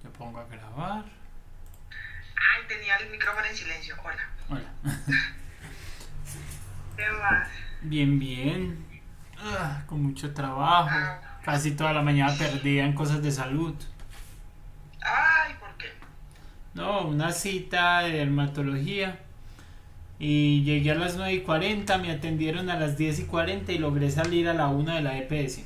Le pongo a grabar. Ay, tenía el micrófono en silencio. Hola. Hola. ¿Qué más? Bien, bien. Con mucho trabajo. Casi toda la mañana perdida en cosas de salud. Ay, ¿por qué? No, una cita de dermatología. Y llegué a las 9:40, me atendieron a las 10:40 y logré salir a la 1 de la EPS.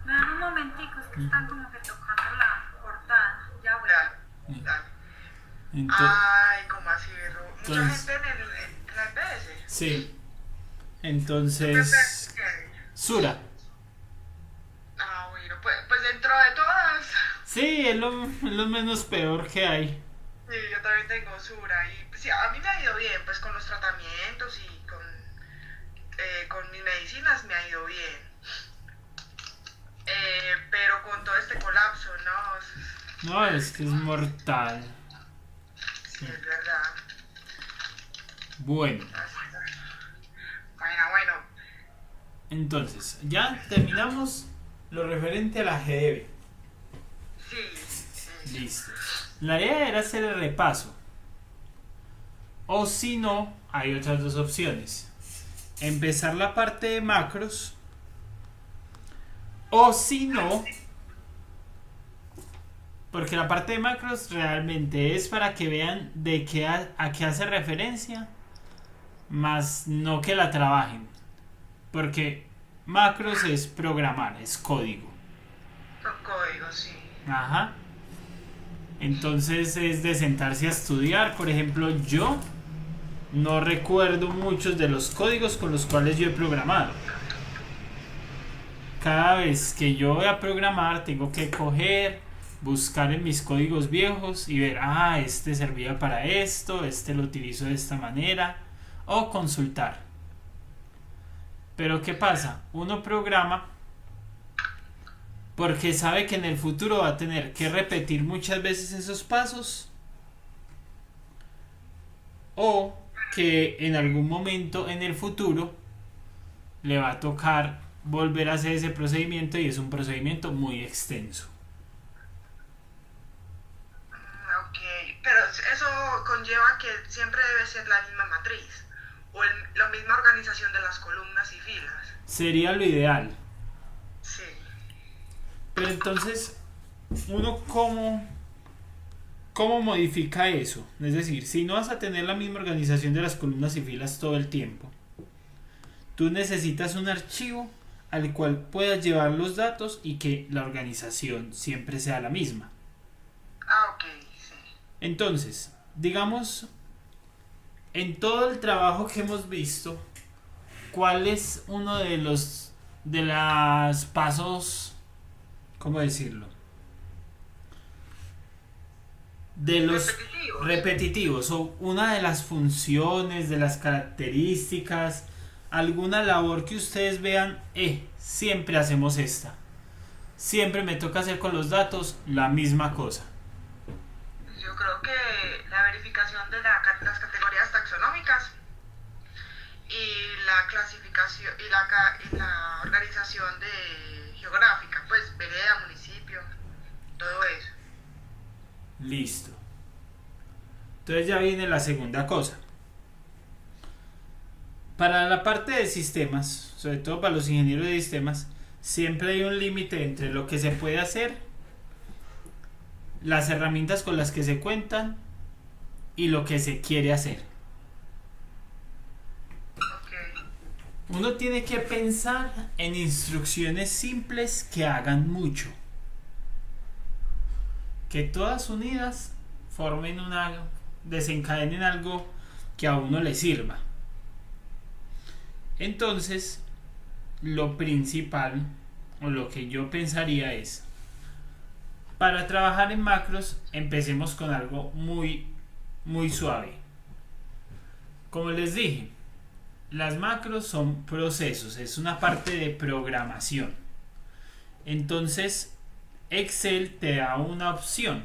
Me dan un momentico, es que están como que tocando la portada. Ya voy. Dale, dale. Entonces, Ay, ¿cómo así, Ro? Mucha entonces- gente en la EPS. sí. Entonces, Sura. Ah, bueno, pues dentro de todas. Sí, es lo menos peor que hay. Sí, yo también tengo Sura y pues, sí, a mí me ha ido bien, pues con los tratamientos y con mis medicinas me ha ido bien. Pero con todo este colapso, no, No, es que es mortal. sí, es verdad. Bueno, Bueno, entonces, ya terminamos lo referente a la GDB. sí. Listo. La idea era hacer el repaso. O si no, hay otras dos opciones. Empezar la parte de macros. O si no, porque la parte de macros realmente es para que vean de qué a qué hace referencia, más no que la trabajen. Porque macros es programar, es código. Son códigos, sí. Ajá. Entonces es de sentarse a estudiar. Por ejemplo, yo no recuerdo muchos de los códigos con los cuales yo he programado. Cada vez que yo voy a programar tengo que coger, buscar en mis códigos viejos y ver, este servía para esto, este lo utilizo de esta manera, o consultar. Pero ¿qué pasa? Uno programa porque sabe que en el futuro va a tener que repetir muchas veces esos pasos, o que en algún momento en el futuro le va a tocar volver a hacer ese procedimiento y es un procedimiento muy extenso. Ok, pero eso conlleva que siempre debe ser la misma matriz o la misma organización de las columnas y filas. Sería lo ideal. Sí. Pero entonces, uno cómo modifica eso. Es decir, si no vas a tener la misma organización de las columnas y filas todo el tiempo, tú necesitas un archivo al cual puedas llevar los datos y que la organización siempre sea la misma. Ah, ok, sí. Entonces, digamos, en todo el trabajo que hemos visto, ¿cuál es uno de los pasos, cómo decirlo? De los repetitivos, o una de las funciones, de las características, alguna labor que ustedes vean, siempre hacemos esta. Siempre me toca hacer con los datos la misma cosa. Yo creo que la verificación de las categorías taxonómicas y la clasificación y la organización geográfica, pues vereda, municipio, todo eso. Listo. Entonces ya viene la segunda cosa. Para la parte de sistemas, sobre todo para los ingenieros de sistemas, siempre hay un límite entre lo que se puede hacer, las herramientas con las que se cuentan y lo que se quiere hacer. Ok. Uno tiene que pensar en instrucciones simples que hagan mucho. Que todas unidas desencadenen algo que a uno le sirva. Entonces, lo principal o lo que yo pensaría es, para trabajar en macros, empecemos con algo muy, muy suave. Como les dije, las macros son procesos, es una parte de programación. Entonces, Excel te da una opción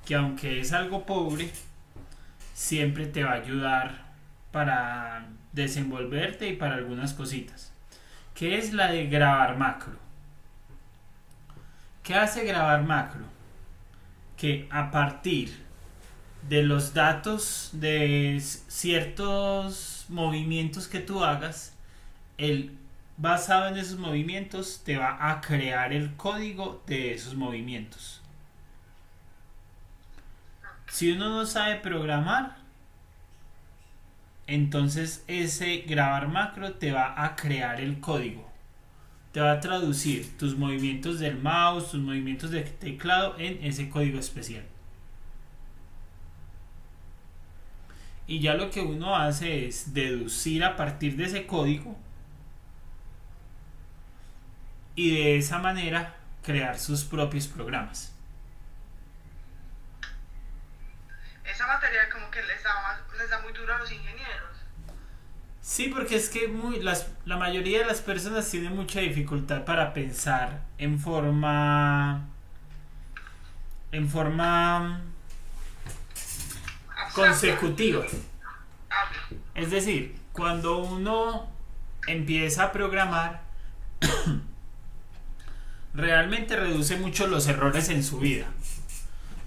que, aunque es algo pobre, siempre te va a ayudar para desenvolverte y para algunas cositas, que es la de grabar macro. ¿Qué hace grabar macro? que a partir de los datos de ciertos movimientos que tú hagas, él, basado en esos movimientos, te va a crear el código de esos movimientos. Si uno no sabe programar, entonces ese grabar macro te va a crear el código. Te va a traducir tus movimientos del mouse, tus movimientos de teclado en ese código especial. Y ya lo que uno hace es deducir a partir de ese código y de esa manera crear sus propios programas. Esa materia como que les da muy duro a los ingenieros. Sí, porque es que la mayoría de las personas tienen mucha dificultad para pensar en forma consecutiva. Es decir, cuando uno empieza a programar, realmente reduce mucho los errores en su vida.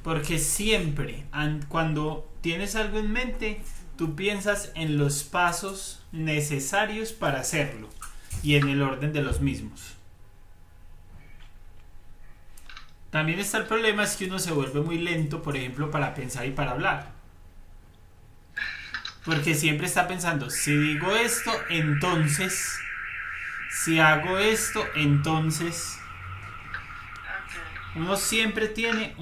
Porque siempre, cuando tienes algo en mente, tú piensas en los pasos necesarios para hacerlo y en el orden de los mismos. También está el problema, es que uno se vuelve muy lento, por ejemplo, para pensar y para hablar. Porque siempre está pensando, si digo esto, entonces, si hago esto, entonces. Uno siempre tiene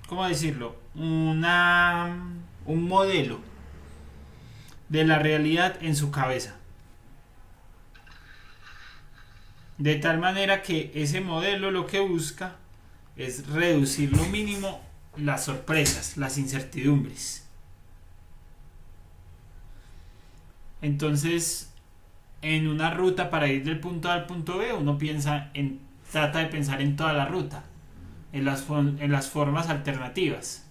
¿cómo decirlo? Un modelo de la realidad en su cabeza. De tal manera que ese modelo lo que busca es reducir lo mínimo las sorpresas, las incertidumbres. Entonces, en una ruta para ir del punto A al punto B, uno trata de pensar en toda la ruta, en las formas alternativas.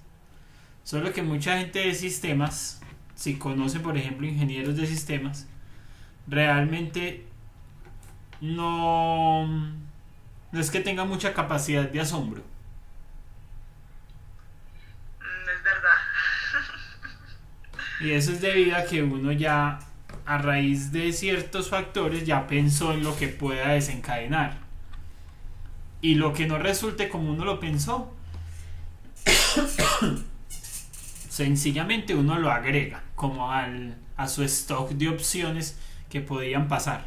Solo que mucha gente de sistemas, si conoce por ejemplo ingenieros de sistemas, realmente no es que tenga mucha capacidad de asombro. Es verdad. Y eso es debido a que uno ya, a raíz de ciertos factores, ya pensó en lo que pueda desencadenar. Y lo que no resulte como uno lo pensó, sencillamente uno lo agrega como a su stock de opciones que podían pasar.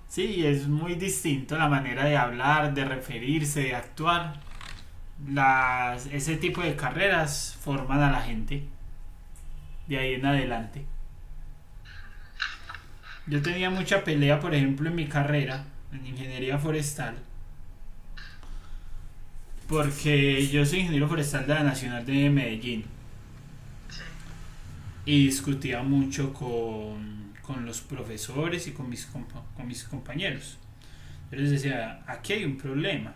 Sí, es muy distinto la manera de hablar, de referirse, de actuar. Ese tipo de carreras forman a la gente de ahí en adelante. Yo tenía mucha pelea, por ejemplo, en mi carrera, en ingeniería forestal, porque yo soy ingeniero forestal de la Nacional de Medellín. Y discutía mucho con los profesores y con mis compañeros. Yo les decía, aquí hay un problema.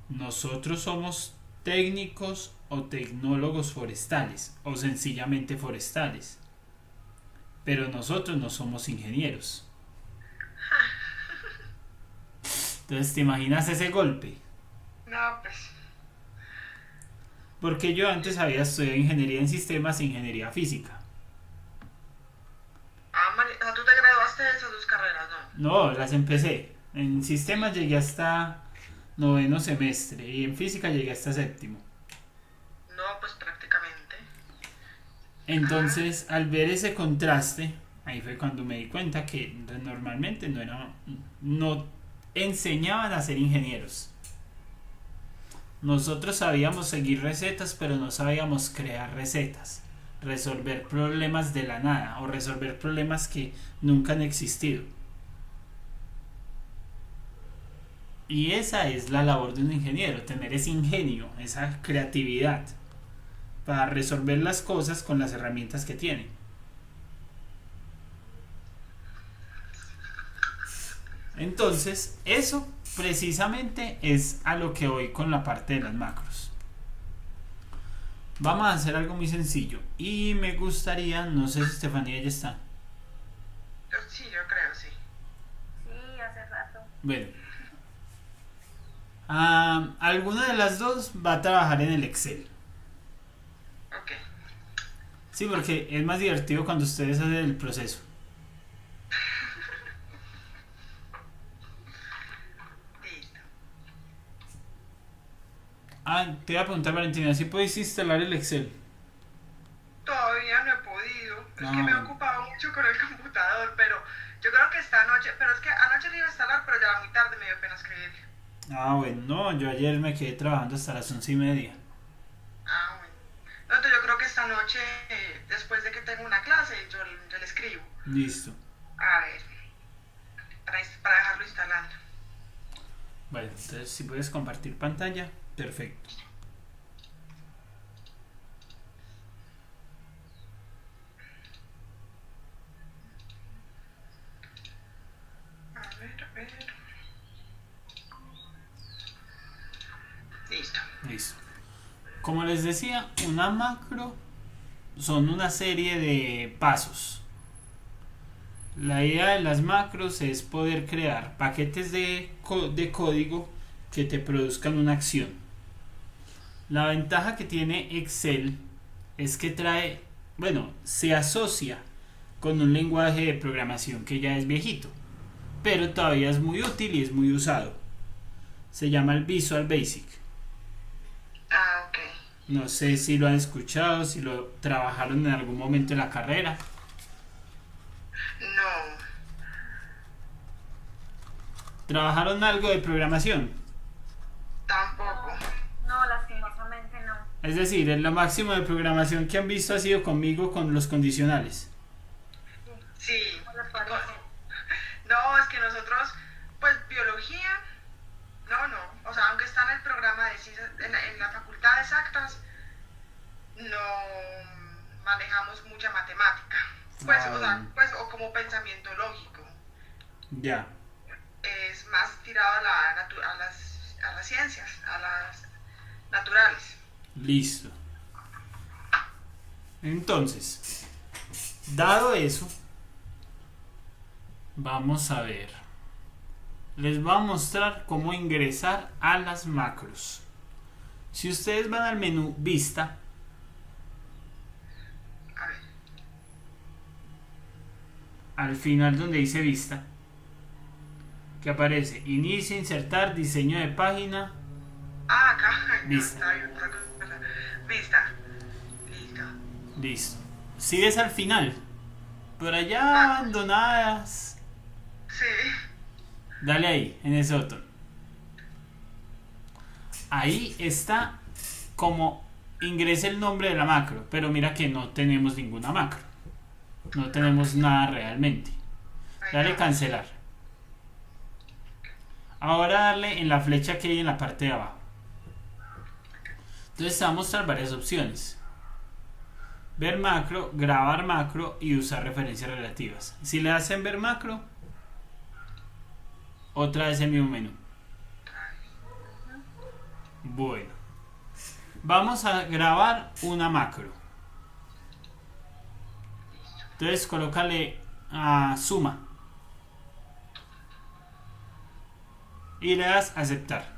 Nosotros somos técnicos o tecnólogos forestales, o sencillamente forestales. Pero nosotros no somos ingenieros. Entonces, ¿te imaginas ese golpe? No, pues. Porque yo antes había estudiado ingeniería en sistemas e ingeniería física. O sea, tú te graduaste de esas dos carreras, ¿no? No, las empecé. En sistemas llegué hasta 9º semestre y en física llegué hasta 7º. No, pues prácticamente. Entonces, al ver ese contraste, ahí fue cuando me di cuenta que normalmente no enseñaban a ser ingenieros. Nosotros sabíamos seguir recetas, pero no sabíamos crear recetas, resolver problemas de la nada o resolver problemas que nunca han existido. Y esa es la labor de un ingeniero, tener ese ingenio, esa creatividad para resolver las cosas con las herramientas que tiene. Entonces, eso precisamente es a lo que voy con la parte de las macros. Vamos a hacer algo muy sencillo y me gustaría, no sé si Estefanía ya está. Sí, yo creo, sí. Sí, hace rato. Bueno, Alguna de las dos va a trabajar en el Excel. Ok. Sí, porque es más divertido cuando ustedes hacen el proceso. Listo. Te iba a preguntar, Valentina, ¿si puedes instalar el Excel? Todavía no he podido. Es que me he Ah, ocupado mucho con el computador, pero yo creo que esta noche, pero es que anoche lo iba a instalar, pero ya era muy tarde, me dio pena escribirle. bueno, no, yo ayer me quedé trabajando hasta las 11:30. Ah, bueno. No, entonces yo creo que esta noche, después de que tengo una clase, yo le escribo. Listo. A ver, para dejarlo instalando. Bueno, entonces si puedes compartir pantalla, perfecto. A ver, a ver. Listo. Listo. Como les decía, una macro son una serie de pasos. La idea de las macros es poder crear paquetes de código que te produzcan una acción. La ventaja que tiene Excel es que se asocia con un lenguaje de programación que ya es viejito, pero todavía es muy útil y es muy usado. Se llama el Visual Basic. Ah, ok. No sé si lo han escuchado, si lo trabajaron en algún momento en la carrera. No, ¿Trabajaron algo de programación? tampoco. No, lastimosamente no. Es decir, lo máximo de programación que han visto ha sido conmigo con los condicionales. Sí. ¿Cómo le parece? No, es que nosotros, pues biología, no. O sea, aunque está en el programa de ciencias, en la facultad de exactas, no manejamos mucha matemática. Pues, o sea, pues, o como pensamiento lógico. Ya, Es más tirado a las ciencias, a las naturales. listo. Entonces, dado eso, vamos a ver. Les voy a mostrar cómo ingresar a las macros. Si ustedes van al menú Vista, A ver. al final donde dice Vista, que aparece Inicio, Insertar, Diseño de Página, Ah, acá. No, Vista. está bien, otra cosa. Vista. Listo. Listo. Si ves al final, por allá abandonadas, Sí. dale ahí, en ese botón. Ahí está como ingresa el nombre de la macro, pero mira que no tenemos ninguna macro. No tenemos nada realmente. Ahí Dale va. cancelar. Ahora darle en la flecha que hay en la parte de abajo. Entonces te va a mostrar varias opciones. Ver macro, grabar macro y usar referencias relativas. Si le hacen ver macro, otra vez el mismo menú. Bueno, vamos a grabar una macro. Entonces colócale a suma y le das a aceptar.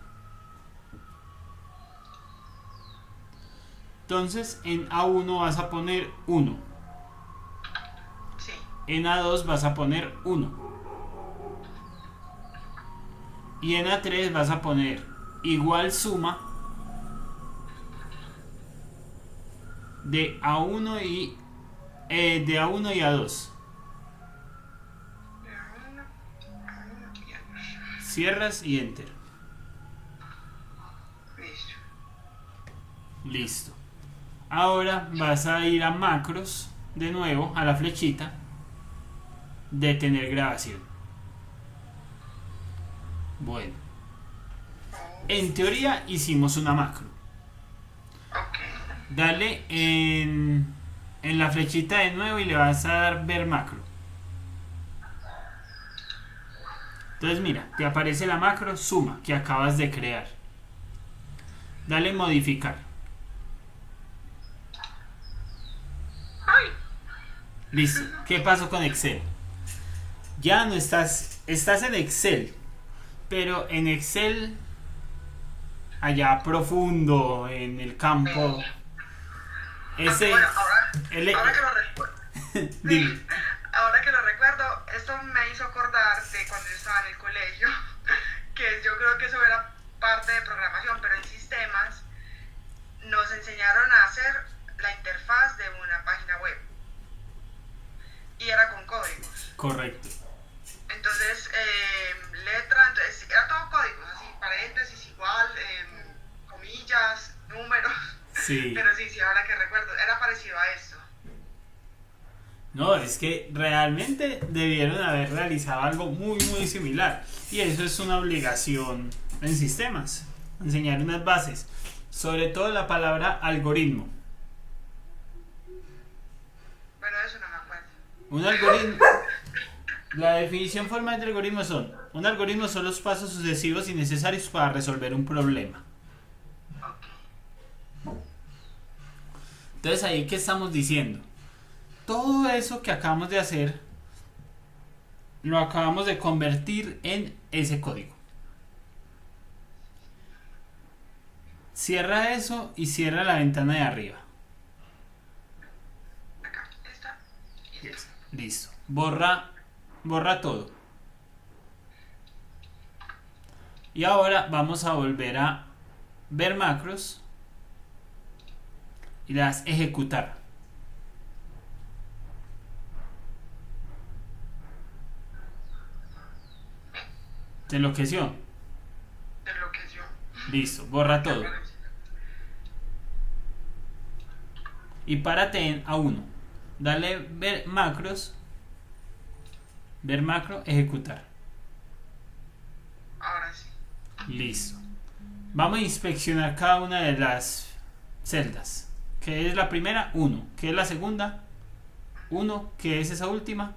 Entonces en A1 vas a poner 1, Sí. en A2 vas a poner 1 y en A3 vas a poner igual suma de A1 y de A1 y A2. Cierras y enter. Listo. Listo. Ahora vas a ir a macros de nuevo, a la flechita, detener grabación. Bueno, en teoría hicimos una macro. Ok. Dale en la flechita de nuevo y le vas a dar ver macro. Entonces mira, te aparece la macro suma que acabas de crear. Dale modificar. Ay. Listo. ¿Qué pasó con Excel? Ya no estás en Excel, pero en Excel allá profundo en el campo. Ese... Bueno, el- ahora que lo recuerdo, Dime. ahora que lo recuerdo, esto me hizo acordar de cuando yo estaba en el colegio, que yo creo que eso era parte de programación, pero en sistemas nos enseñaron a hacer la interfaz de una página web y era con códigos. Correcto. Entonces, letra, entonces era todo códigos, así, paréntesis igual, comillas, números. Sí. Pero sí, ahora que recuerdo, era parecido a esto. No, es que realmente debieron haber realizado algo muy muy similar. Y eso es una obligación en sistemas. Enseñar unas bases. Sobre todo la palabra algoritmo. Bueno, eso no me acuerdo. Un algoritmo... La definición formal de algoritmo son: un algoritmo son los pasos sucesivos y necesarios para resolver un problema. Ok. Entonces ahí, ¿qué estamos diciendo? Todo eso que acabamos de hacer lo acabamos de convertir en ese código. Cierra eso y cierra la ventana de arriba. Acá, esta y esta. Listo. Borra todo. Y ahora vamos a volver a ver macros y las ejecutar. ¿Te enloqueció? Enloqueció. Listo, borra todo. Y párate en A1. Dale ver macros. Ver macro, ejecutar. Ahora sí. Listo. Vamos a inspeccionar cada una de las celdas. ¿Qué es la primera? 1. ¿Qué es la segunda? 1. ¿Qué es esa última?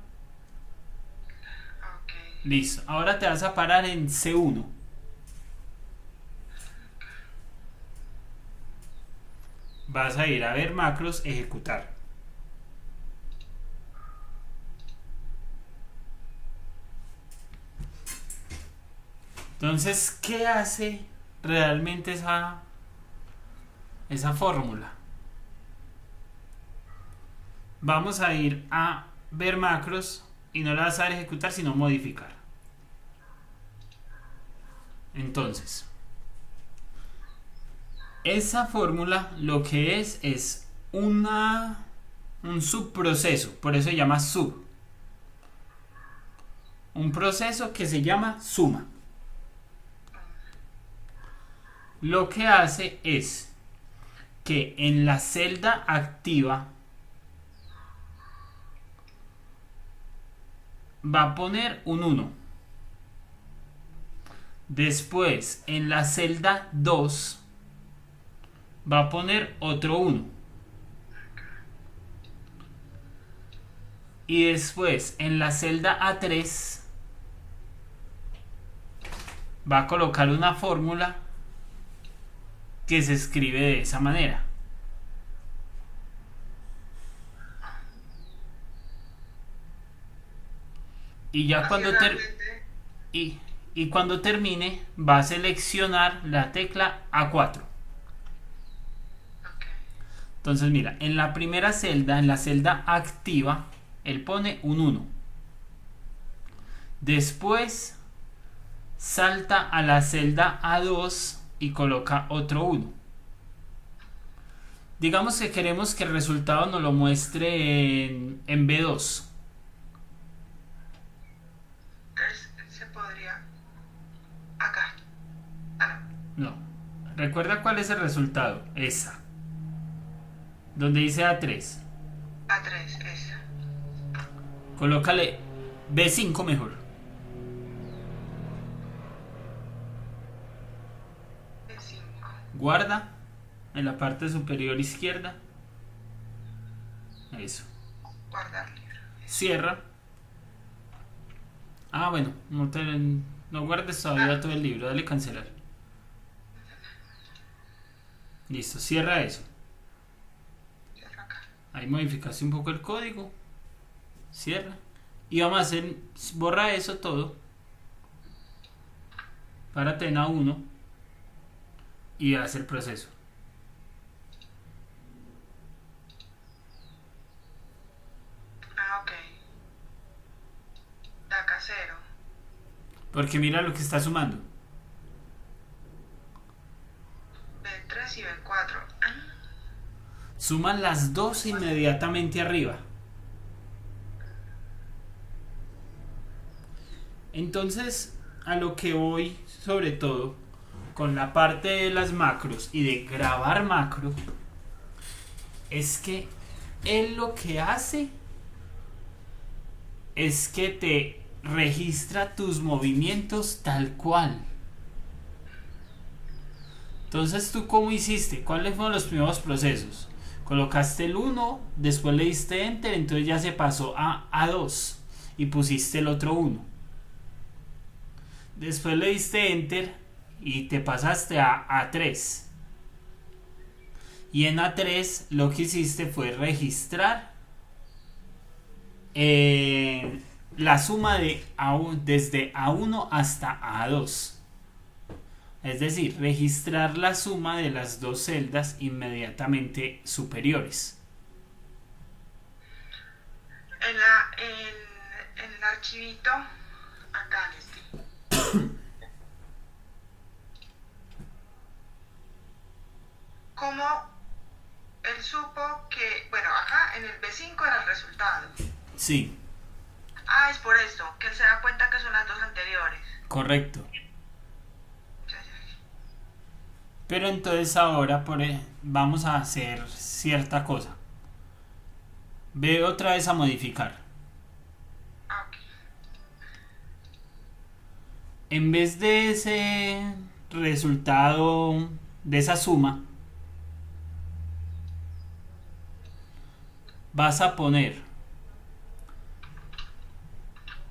Ok. Listo. Ahora te vas a parar en C1. Vas a ir a ver macros, ejecutar. Entonces, ¿qué hace realmente esa fórmula? Vamos a ir a ver macros y no la vas a dar ejecutar, sino modificar. Entonces, esa fórmula lo que es un subproceso, por eso se llama sub. Un proceso que se llama suma. Lo que hace es que en la celda activa va a poner un 1. Después en la celda 2 va a poner otro 1. Y después en la celda A3 va a colocar una fórmula que se escribe de esa manera. Y ya cuando cuando termine va a seleccionar la tecla A4. Ok. Entonces mira, en la primera celda, en la celda activa, él pone un 1. Después salta a la celda A2 y coloca otro 1. Digamos que queremos que el resultado nos lo muestre en B2. Entonces se podría. Acá. Ah, No. Recuerda cuál es el resultado. Esa. Donde dice A3. no. A3, esa. Colócale B5 mejor. B5. Guarda en la parte superior izquierda. Eso. Guardar libro. Cierra. Ah, bueno, no guardes todavía todo el libro, dale cancelar. Listo, cierra eso. Cierro acá. Ahí modificaste un poco el código. Cierra. Y vamos a hacer, borra eso todo. Párate en A1. y hace el proceso. Ah, ok. Da acá 0. Porque mira lo que está sumando. B3 y B4. Ah, Suman las dos inmediatamente arriba. Entonces, a lo que voy, sobre todo, con la parte de las macros y de grabar macro, es que él lo que hace es que te registra tus movimientos tal cual. Entonces, ¿tú cómo hiciste? ¿Cuáles fueron los primeros procesos? Colocaste el 1, después le diste Enter, entonces ya se pasó a A2 y pusiste el otro 1. Después le diste Enter y te pasaste a A3. Y en A3 lo que hiciste fue registrar la suma de desde A1 hasta A2. Es decir, registrar la suma de las dos celdas inmediatamente superiores. en el archivito, acá en este. ¿Cómo él supo que, bueno, acá en el B5 era el resultado? Sí, Ah, es por esto, que él se da cuenta que son las dos anteriores. correcto. Ya, ya, ya. Pero entonces ahora vamos a hacer cierta cosa. Ve otra vez a modificar. Ah, ok. En vez de ese resultado, de esa suma, vas a poner,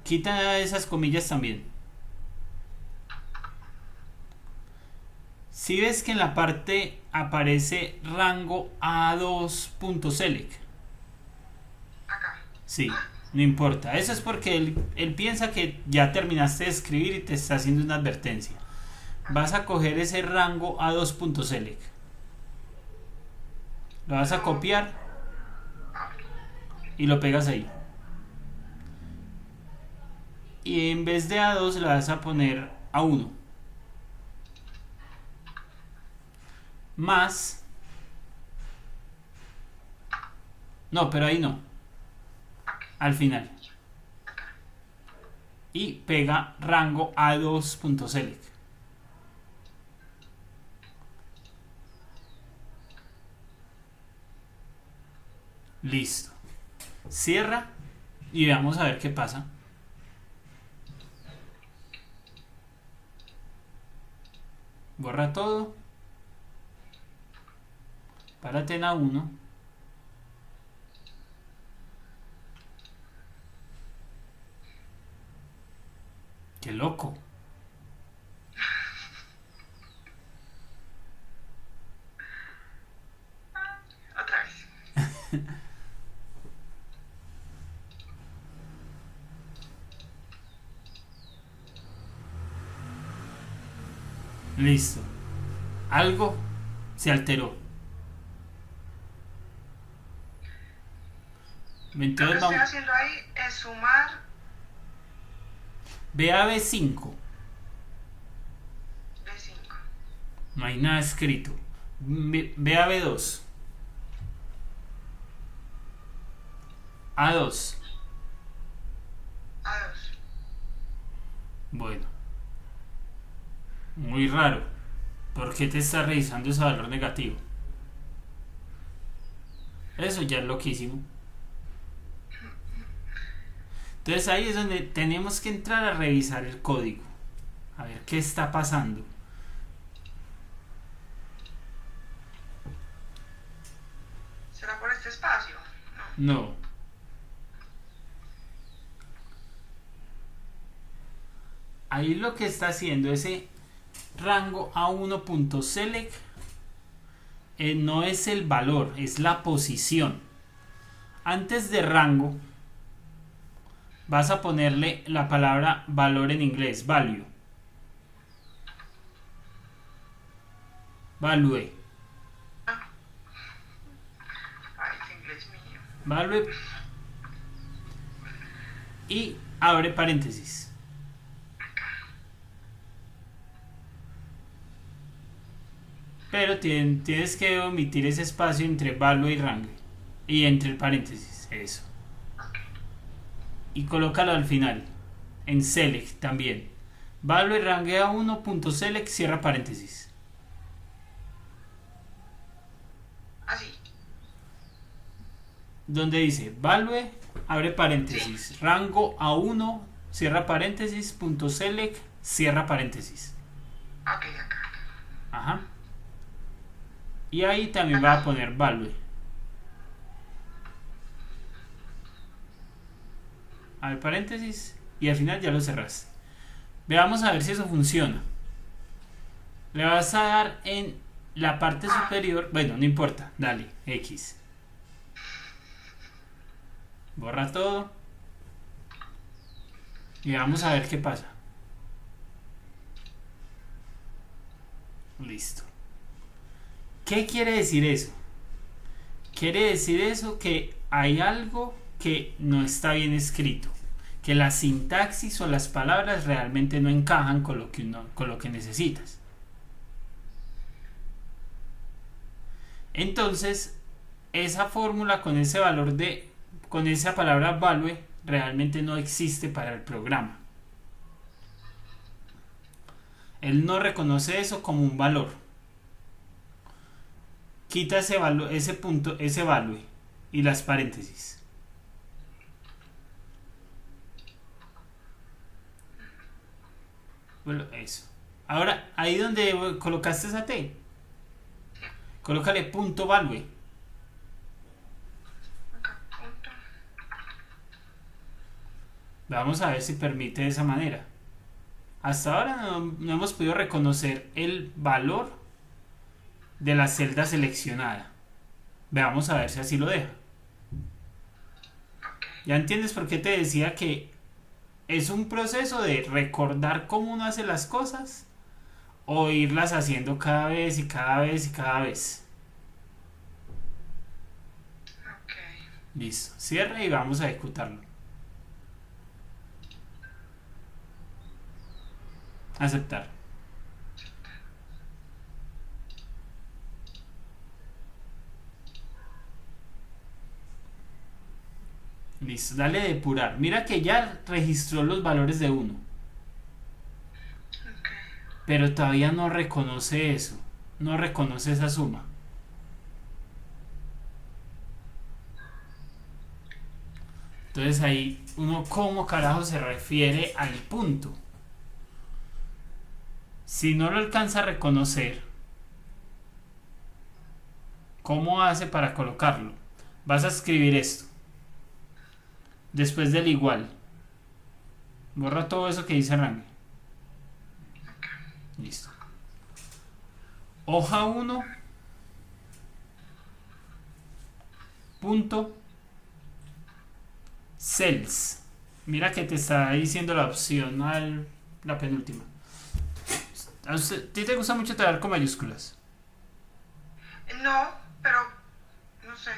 quita esas comillas también. Si ves que en la parte aparece rango A2.select. Acá. Sí, no importa. Eso es porque él piensa que ya terminaste de escribir y te está haciendo una advertencia. Vas a coger ese rango A2.select. Lo vas a copiar y lo pegas ahí. Y en vez de A2 le vas a poner A1. Más. No, pero ahí no. Al final. Y pega rango A2.select. Listo. Cierra y vamos a ver qué pasa. Borra todo. Párate en A1. Qué loco. Otra vez. Listo. Algo se alteró. Lo que Entonces estoy vamos. haciendo ahí es sumar Ve a B5. B5. No hay nada escrito. Ve a B2. A2. A2. Bueno. Muy raro. ¿Por qué te está revisando ese valor negativo? Eso ya es loquísimo. Entonces ahí es donde tenemos que entrar a revisar el código. A ver qué está pasando. ¿Será por este espacio? No. No. Ahí lo que está haciendo ese rango A1.select no es el valor, es la posición. Antes de rango vas a ponerle la palabra valor en inglés, value. value, Ay, ese inglés mío. value y abre paréntesis. Pero tienes que omitir ese espacio entre value y rango y entre el paréntesis, eso. Y colócalo al final, en select también. Value rangue a 1.select, cierra paréntesis. Así. Donde dice value, abre paréntesis, rango a 1, cierra paréntesis, punto select, cierra paréntesis. Ok, acá. Ajá. Y ahí también va a poner value. Abre paréntesis y al final ya lo cerraste. Veamos a ver si eso funciona. Le vas a dar en la parte superior. Bueno, no importa. Dale, X. Borra todo. Y vamos a ver qué pasa. Listo. ¿Qué quiere decir eso? Quiere decir eso que hay algo que no está bien escrito. Que la sintaxis o las palabras realmente no encajan con lo que necesitas. Entonces, esa fórmula con ese valor con esa palabra value realmente no existe para el programa. Él no reconoce eso como un valor. Quita ese punto, ese value y las paréntesis. Bueno, eso. Ahora, ahí donde colocaste esa T, colócale punto value. Acá, punto. Vamos a ver si permite de esa manera. Hasta ahora no hemos podido reconocer el valor de la celda seleccionada. Veamos a ver si así lo deja. ¿Ya entiendes por qué te decía que es un proceso de recordar cómo uno hace las cosas o irlas haciendo cada vez y cada vez y cada vez? Ok. Listo. Cierra y vamos a ejecutarlo. Aceptar. Listo, dale depurar. Mira que ya registró los valores de 1. Ok. Pero todavía no reconoce eso. No reconoce esa suma. Entonces ahí uno cómo carajo se refiere al punto. Si no lo alcanza a reconocer, ¿cómo hace para colocarlo? Vas a escribir esto. Después del igual. Borra todo eso que dice rango. Listo. Hoja 1. Punto. Cells. Mira que te está diciendo la opción la penúltima. ¿A ti te gusta mucho traer con mayúsculas? No, pero no sé.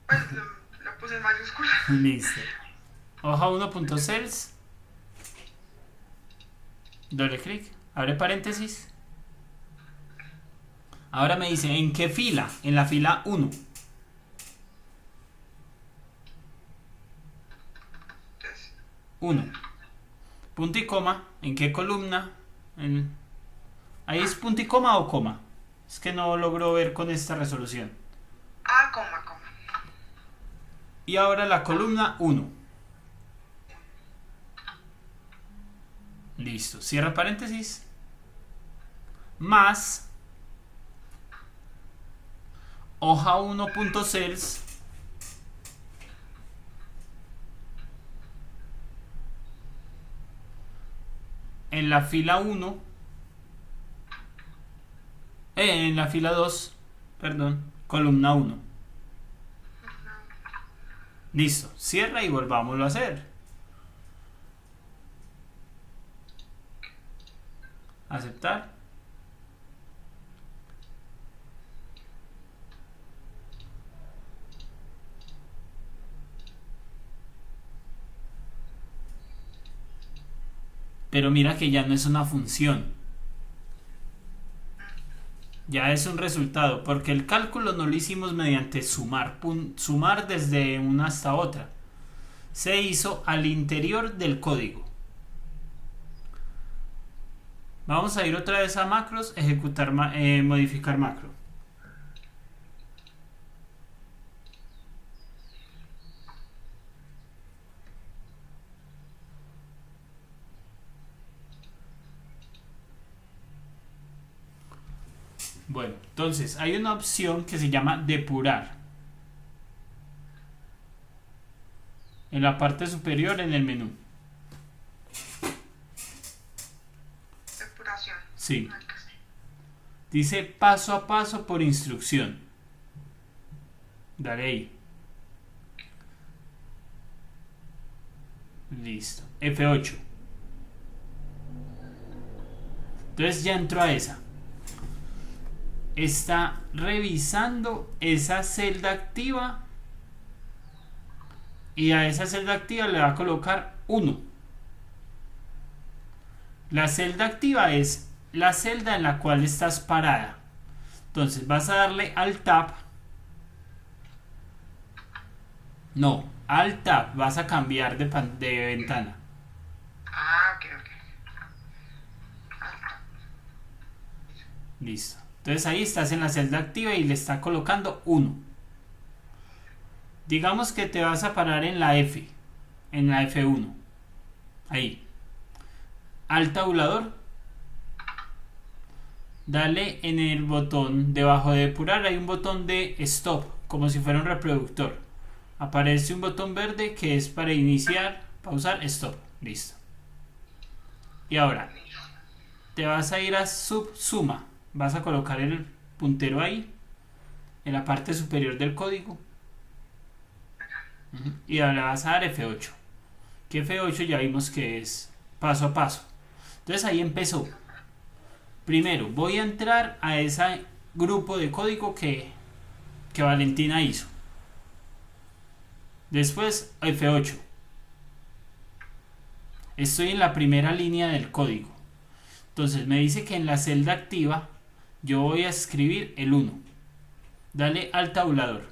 Pues lo puse en mayúscula. Listo. Hoja 1.cells. Doble clic. Abre paréntesis. Ahora me dice, ¿en qué fila? En la fila 1. Entonces, 1. Punto y coma. ¿En qué columna? ¿Ahí es punto y coma o coma? Es que no logro ver con esta resolución. coma. Y ahora la columna 1. Listo. Cierra paréntesis. Más hoja 1.cells. En la fila 1. En la fila 2. Perdón. Columna 1. Listo. Cierra y volvámoslo a hacer. Aceptar. pero mira que ya no es una función, ya es un resultado, porque el cálculo no lo hicimos mediante sumar, sumar desde una hasta otra, se hizo al interior del código. Vamos a ir otra vez a macros, ejecutar, modificar macro. Bueno, entonces hay una opción que se llama depurar. En la parte superior en el menú. Depuración. Sí. No hay que hacer. Dice paso a paso por instrucción. Dale ahí. Listo. F8. Entonces ya entró a esa. Está revisando esa celda activa y a esa celda activa le va a colocar 1. La celda activa es la celda en la cual estás parada. Entonces vas a darle al tab. No, al tab vas a cambiar de ventana. Ah, ok. Listo. Entonces ahí estás en la celda activa y le está colocando 1. Digamos que te vas a parar en la F, en la F1. Ahí. Al tabulador. Dale en el botón debajo de depurar, hay un botón de stop, como si fuera un reproductor. Aparece un botón verde que es para iniciar, pausar, stop. Listo. Y ahora te vas a ir a subsuma. Vas a colocar el puntero ahí, en la parte superior del código. Y ahora vas a dar F8. Que F8 ya vimos que es paso a paso. Entonces ahí empezó. Primero voy a entrar a ese grupo de código que Valentina hizo. Después F8. Estoy en la primera línea del código. Entonces me dice que en la celda activa yo voy a escribir el 1. Dale al tabulador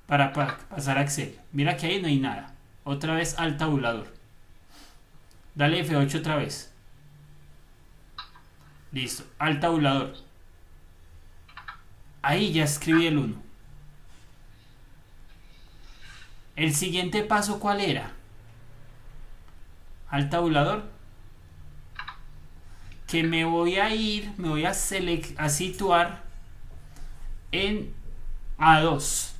para pasar a Excel. Mira que ahí no hay nada. Otra vez al tabulador. Dale F8 otra vez. Listo. Al tabulador. Ahí ya escribí el 1. El siguiente paso, ¿cuál era? Al tabulador. Que me voy a ir, me voy a situar en A2.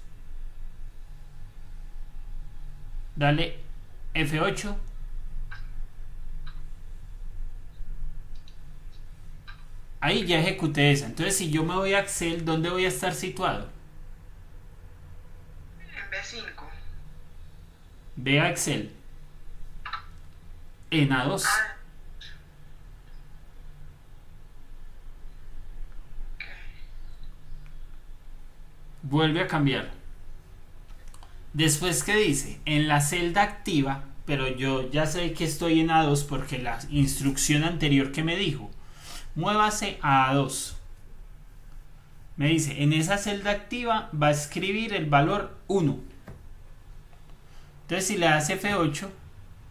Dale F8. Ahí ya ejecuté esa. Entonces si yo me voy a Excel, ¿dónde voy a estar situado? En B5. Ve a Excel. En A2. Vuelve a cambiar. Después, ¿qué dice? En la celda activa, pero yo ya sé que estoy en A2 porque la instrucción anterior que me dijo, muévase a A2. Me dice, en esa celda activa va a escribir el valor 1. Entonces si le das F8,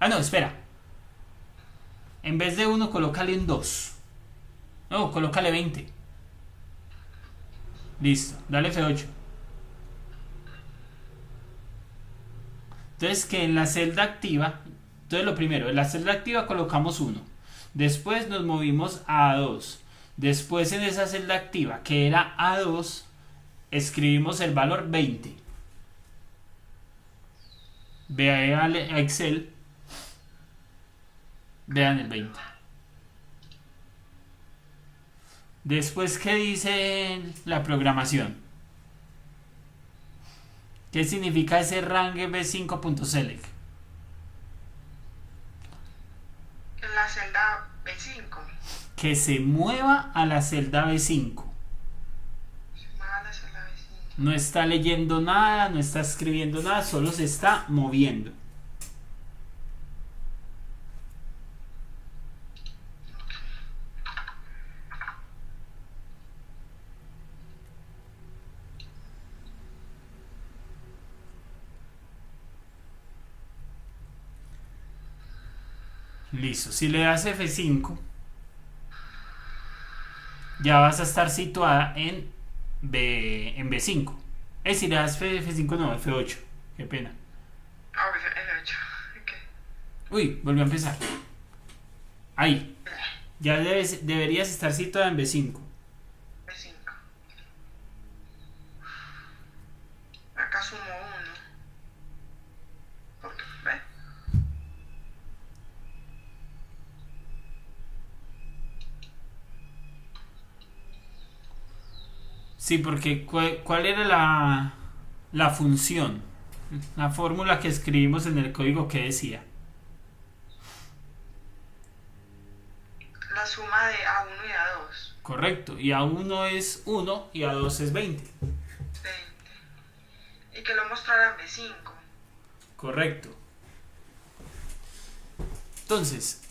no, espera. En vez de 1, colócale un 2. No, colócale 20. Listo, dale F8. Entonces que en la celda activa, entonces lo primero, en la celda activa colocamos 1. Después nos movimos a A2. Después en esa celda activa, que era A2, escribimos el valor 20. Vean a Excel. Vean el 20. Después, ¿qué dice la programación? ¿Qué significa ese range b5.select? En la celda B5. Que se mueva a la celda B5. Se mueve a la celda B5. No está leyendo nada, no está escribiendo nada, solo se está moviendo. Listo. Si le das F5, ya vas a estar situada en B5. Si le das F5 no, F8. Qué pena. Ah, F8. Ok. Uy, volvió a empezar. Ahí. Ya deberías estar situada en B5. B5. Acá sumo 1. Porque, ¿ve? Sí, porque ¿cuál era la función? La fórmula que escribimos en el código que decía. La suma de A1 y A2. Correcto. Y A1 es 1 y A2 es 20. 20. Y que lo mostrara en B5. Correcto. Entonces,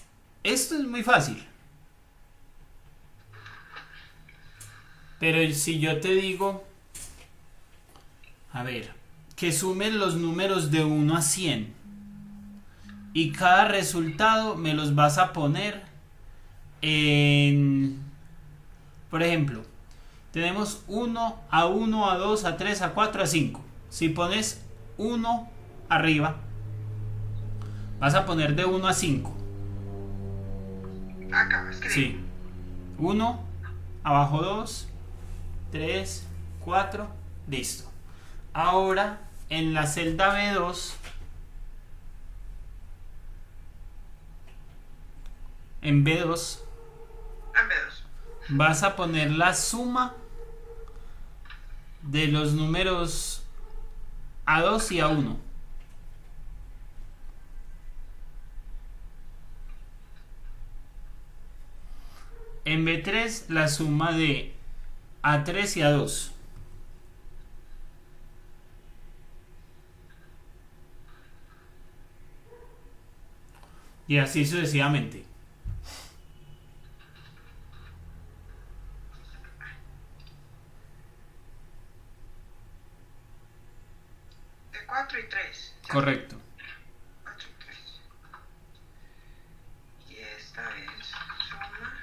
esto es muy fácil. Pero si yo te digo, a ver, que sumes los números de 1 a 100 y cada resultado me los vas a poner en, por ejemplo, tenemos 1 a 1, a 2, a 3, a 4, a 5. Si pones 1 arriba, vas a poner de 1 a 5. Acá, escribe. Sí. 1, abajo 2, 3, 4, listo. Ahora en la celda B2, en B2 En B2. vas a poner la suma de los números A2 y A1. En B3 la suma de A3 y A2. Y así sucesivamente. De 4 y 3. Correcto. 4 y 3. Y esta es suma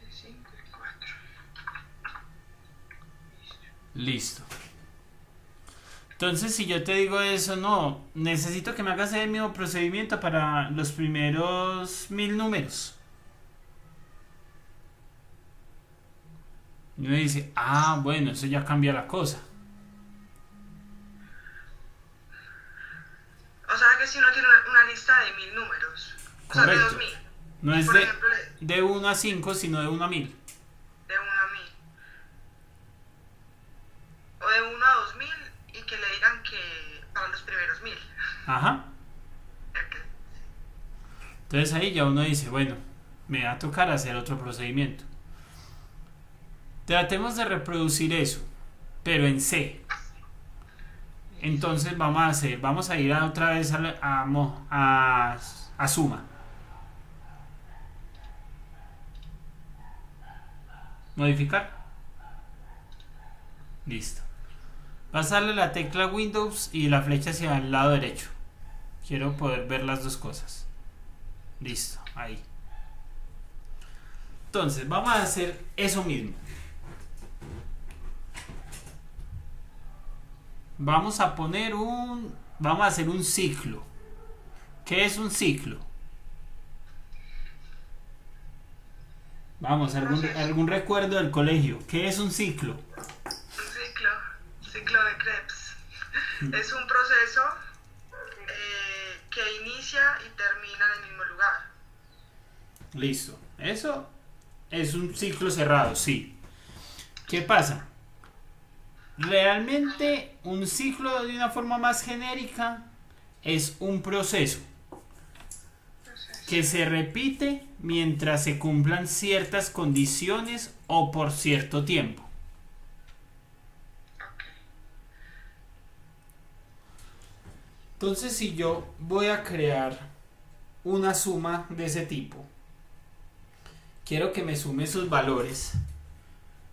de 5 y 4. Listo. Entonces, si yo te digo eso, no, necesito que me hagas el mismo procedimiento para los primeros 1000 números. Y uno dice, ah, bueno, eso ya cambia la cosa. O sea que si uno tiene una lista de 1000 números. O sea, de Correcto. 2000. No es Por ejemplo, de 1 a 5, sino de 1 a 1000. de 1 a 1000. O de 1 a 2000 y que le digan que para los primeros 1000. Ajá. Ok. Entonces ahí ya uno dice, bueno, me va a tocar hacer otro procedimiento. Tratemos de reproducir eso, pero en C. Entonces vamos a ir otra vez a suma. Modificar. Listo. Vas a darle la tecla Windows y la flecha hacia el lado derecho. Quiero poder ver las dos cosas. Listo, ahí. Entonces vamos a hacer eso mismo. Vamos a hacer un ciclo. ¿Qué es un ciclo? Vamos, algún recuerdo del colegio. ¿Qué es un ciclo? Un ciclo de Krebs. Es un proceso que inicia y termina en el mismo lugar. Listo. Eso es un ciclo cerrado, sí. ¿Qué pasa? Realmente un ciclo de una forma más genérica es un proceso que se repite mientras se cumplan ciertas condiciones o por cierto tiempo. Entonces, si yo voy a crear una suma de ese tipo, quiero que me sume sus valores,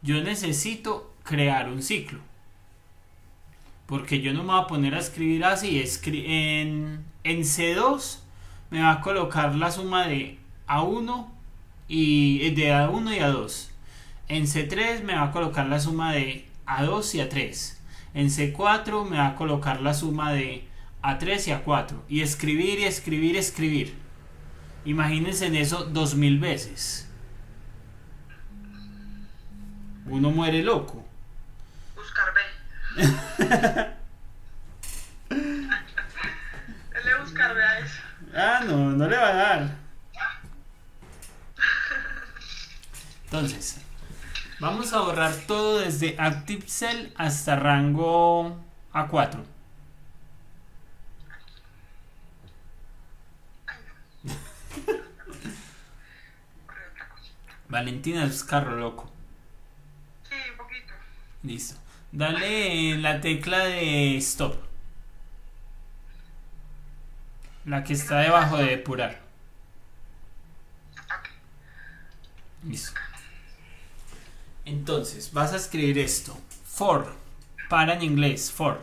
yo necesito crear un ciclo. Porque yo no me voy a poner a escribir así. En C2 me va a colocar la suma de A1 y de A1 y A2. En C3 me va a colocar la suma de A2 y A3. En C4 me va a colocar la suma de A3 y A4. Y escribir y escribir y escribir. Imagínense en eso 2000 veces. Uno muere loco. Buscar B. Él le buscar B a eso. Ah, no le va a dar. Entonces, vamos a borrar todo desde Active Cell hasta rango A4. Valentina es carro loco. Sí, un poquito. Listo. Dale la tecla de stop. La que está debajo de depurar. Ok. Listo. Entonces, vas a escribir esto. For. Para en inglés. For.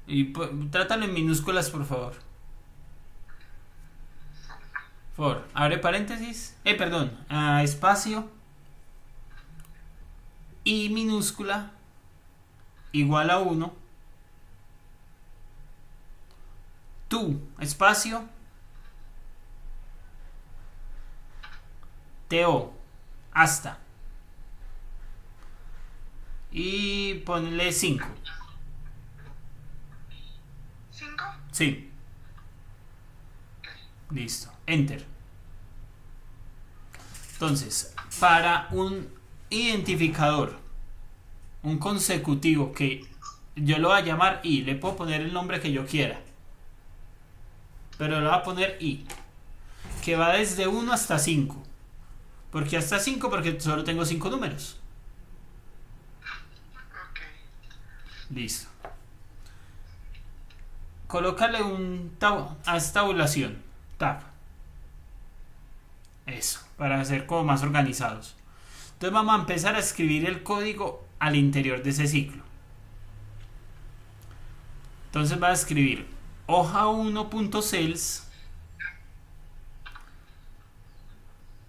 Y trátalo en minúsculas, por favor. For. Abre paréntesis. Perdón. Espacio. Y minúscula. Igual a 1. Tu. Espacio. TO. Hasta. Y ponle 5. ¿5? Sí. Listo. Enter. Entonces, para un identificador, un consecutivo que yo lo voy a llamar I, le puedo poner el nombre que yo quiera, pero le voy a poner I, que va desde 1 hasta 5. ¿Por qué hasta 5? Porque solo tengo 5 números. Ok. Listo. Colócale haz tabulación. Tab. Eso, para hacer como más organizados. Entonces vamos a empezar a escribir el código al interior de ese ciclo. Entonces va a escribir hoja1.cells.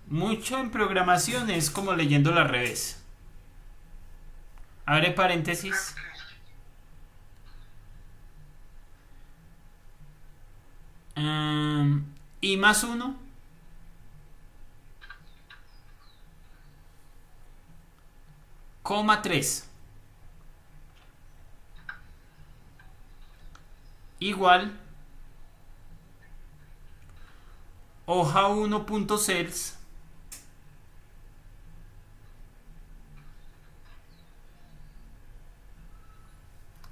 Mucho en programación es como leyéndolo al revés. Abre paréntesis. Y más 1. Coma 3. Igual. Hoja1.cells.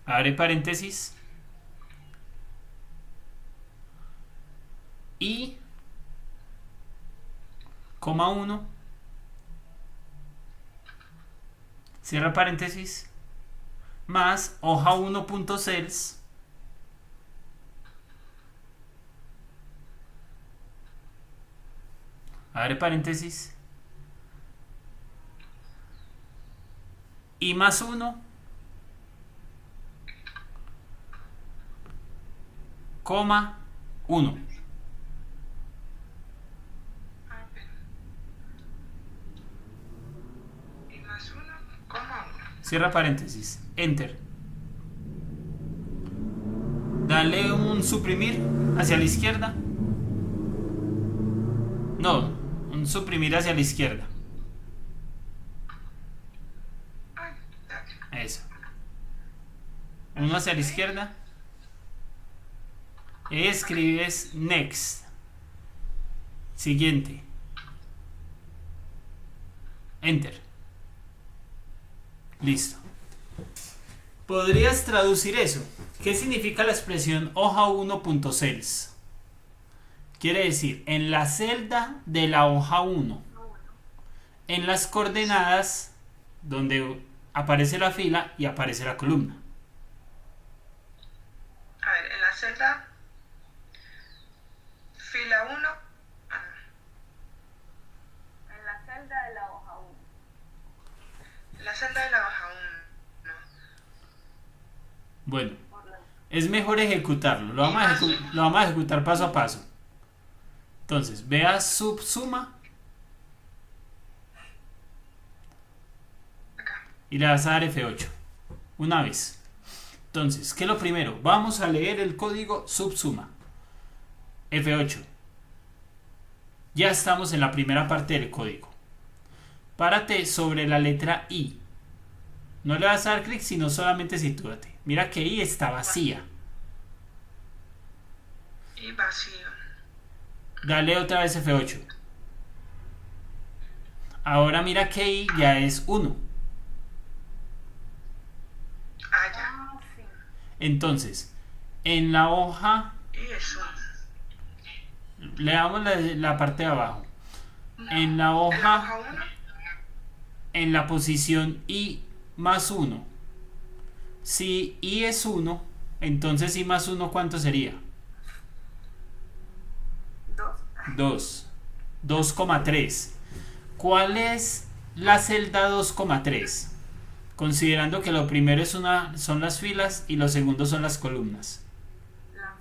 Abre paréntesis. Y coma 1. Cierra paréntesis. Más hoja1.cells. Abre paréntesis. Y más 1. Coma 1. Y más 1, coma 1. Cierra paréntesis. Enter. Dale un suprimir hacia la izquierda. No, un suprimir hacia la izquierda. Eso. Uno hacia la izquierda. Y escribes next. Siguiente. Enter. Listo. ¿Podrías traducir eso? ¿Qué significa la expresión hoja1.cells? Quiere decir, en la celda de la hoja 1, en las coordenadas donde aparece la fila y aparece la columna. A ver, en la celda, fila 1. En la celda de la hoja 1. La celda de la hoja 1. Bueno, Es mejor ejecutarlo. Lo vamos a ejecutar paso a paso. Entonces, vea subsuma. Y le vas a dar F8. Una vez. Entonces, ¿qué es lo primero? Vamos a leer el código subsuma. F8. Ya estamos en la primera parte del código. Párate sobre la letra I. No le vas a dar clic, sino solamente sitúate. Mira que I está vacía. Y vacío. Dale otra vez F8. Ahora mira que I ya es 1. Ah, ya. Ah, sí. Entonces, en la hoja, Y eso. le damos la parte de abajo. En la En la hoja, hoja 1. en la posición I más 1. Si I es 1, entonces I más 1, ¿cuánto sería? 2. 2. 2,3. ¿Cuál es la celda 2,3? Considerando que lo primero son las filas y lo segundo son las columnas. La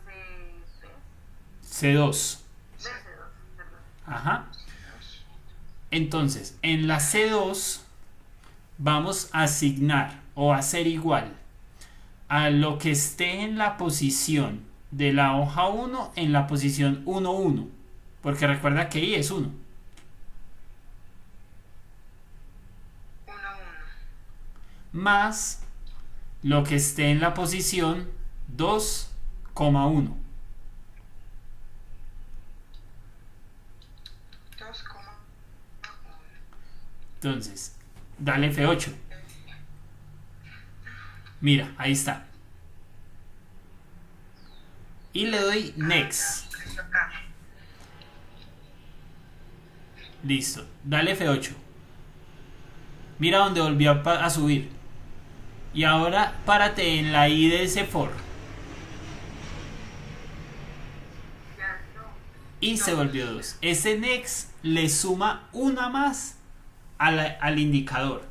C2. C2, perdón. Ajá. Entonces, en la C2 vamos a asignar o hacer igual a lo que esté en la posición de la hoja 1 en la posición 1, 1. Porque recuerda que I es 1. 1, 1. Más lo que esté en la posición 2,1. 2,1. Entonces, dale F8. Mira, ahí está. Y le doy Next. Eso acá. Listo. Dale F8. Mira donde volvió a subir. Y ahora párate en la I de ese for. Ya no. Y se volvió 2. Ese Next le suma una más al indicador.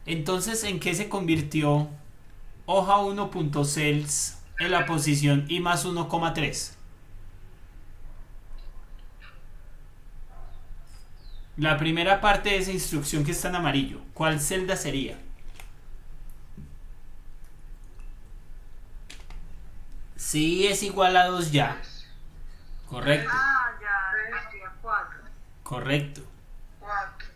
Entonces, ¿en qué se convirtió hoja 1.cells en la posición I más 1,3? La primera parte de esa instrucción que está en amarillo, ¿cuál celda sería? Si es igual a 2 ya. Correcto, Ah, ya sería 4. correcto. 4.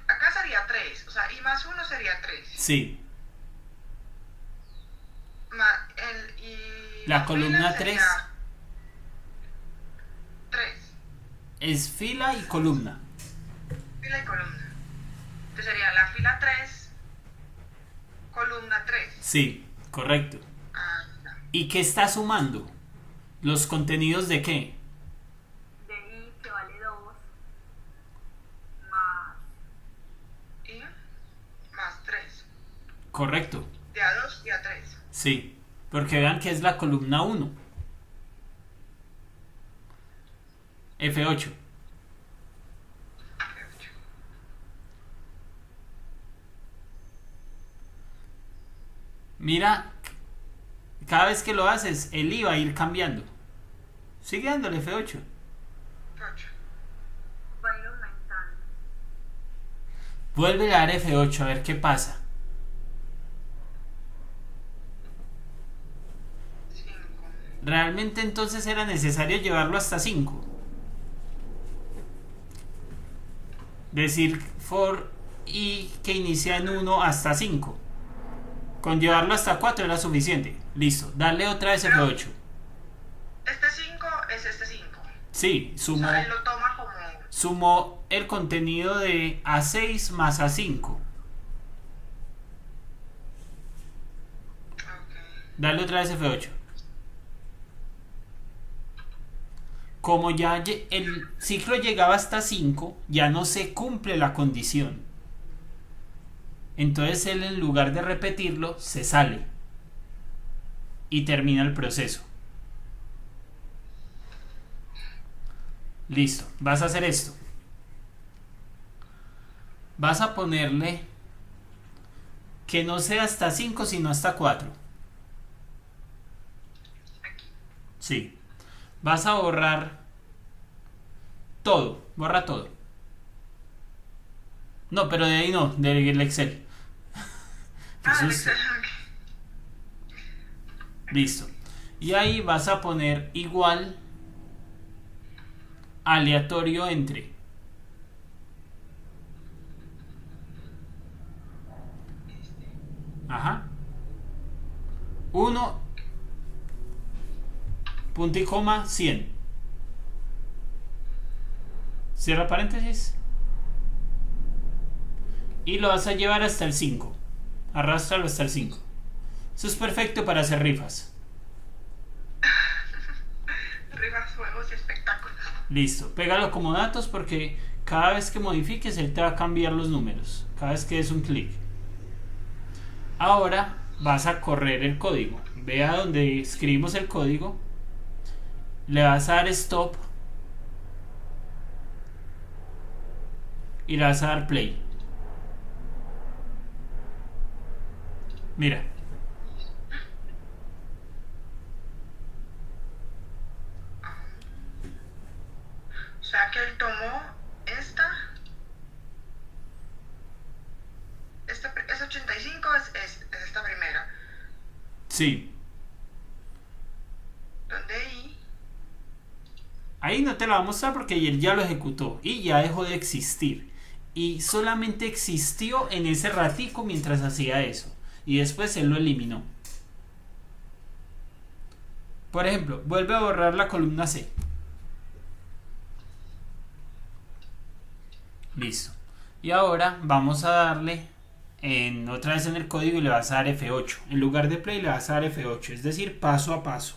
Acá sería 3. O sea, I más 1 sería 3. Sí. Y La columna fila 3 sería 3. es fila y columna. Fila y columna. Entonces sería la fila 3, columna 3. Sí, correcto. Ah, no. ¿Y qué está sumando? ¿Los contenidos de qué? De I que vale 2 más Y más 3. Correcto. De A2 y A3. Sí, porque vean que es la columna 1. F8. Mira, cada vez que lo haces, el I va a ir cambiando. Sigue dándole F8. 8. va a ir aumentando. Vuelve a dar F8 a ver qué pasa. 5. Realmente entonces era necesario llevarlo hasta 5. Decir for I que inicia en 1 hasta 5. Con llevarlo hasta 4 era suficiente. Listo, dale otra vez F8. Este 5 es este 5. Sí, O sumó, sea, él lo toma como. sumó el contenido de A6 más A5. Ok. Dale otra vez F8. Como ya el ciclo llegaba hasta 5, ya no se cumple la condición. Entonces él, en lugar de repetirlo, se sale y termina el proceso. Listo, vas a hacer esto. Vas a ponerle que no sea hasta 5, sino hasta 4. Aquí. Sí. Vas a borrar todo. Borra todo. No, pero de ahí no, del Excel. Qué Ah, el susto. Excel, ok. Listo. Y ahí vas a poner igual aleatorio entre. Ajá. 1, punto y coma, 100. Cierra paréntesis. Y lo vas a llevar hasta el 5. Arrástralo hasta el 5. Eso es perfecto para hacer rifas. Rifas, juegos y espectáculos. Listo. Pégalo como datos porque cada vez que modifiques él te va a cambiar los números. Cada vez que des un clic. Ahora vas a correr el código. Ve a donde escribimos el código. Le vas a dar stop. Y le vas a dar play. Mira. O sea que él tomó es 85, es esta primera. Sí. Donde I, Ahí no te la va a mostrar porque él ya lo ejecutó. Y ya dejó de existir. Y solamente existió en ese ratico mientras hacía eso. Y después él lo eliminó. Por ejemplo, vuelve a borrar la columna C. Listo. Y ahora vamos a darle otra vez en el código y le vas a dar F8. En lugar de play le vas a dar F8. Es decir, paso a paso.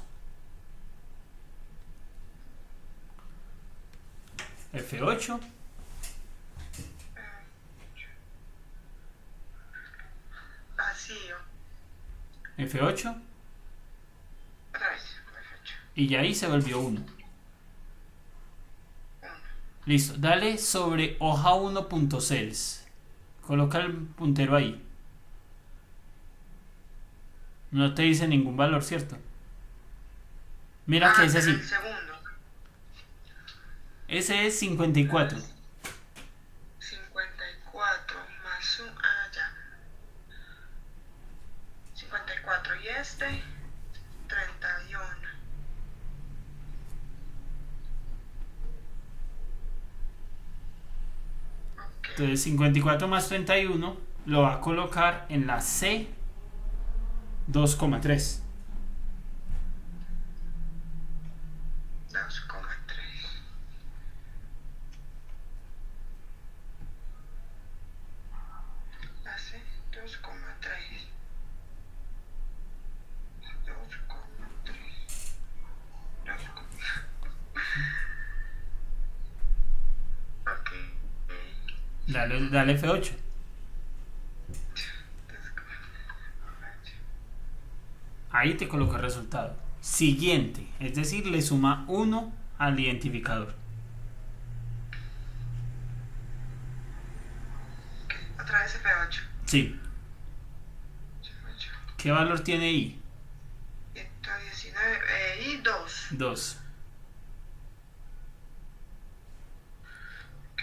F8. vacío. F8. Otra vez, F8. Y ya ahí se volvió 1. Listo. Dale sobre hoja 1.cells. Coloca el puntero ahí. No te dice ningún valor, ¿cierto? Mira que es así. El segundo. Ese es 54. 54 más un. Ah, ya. 54 y este. 31. Ok. Entonces 54 más 31 lo va a colocar en la C 2,3. 2,3. Hace 2,3. 2,3. Ok. Dale F8. Ahí te coloca el resultado. Siguiente, es decir, le suma 1 al identificador. Otra vez F8. Sí. ¿Qué valor tiene I? 119 y 2. 2. Ok.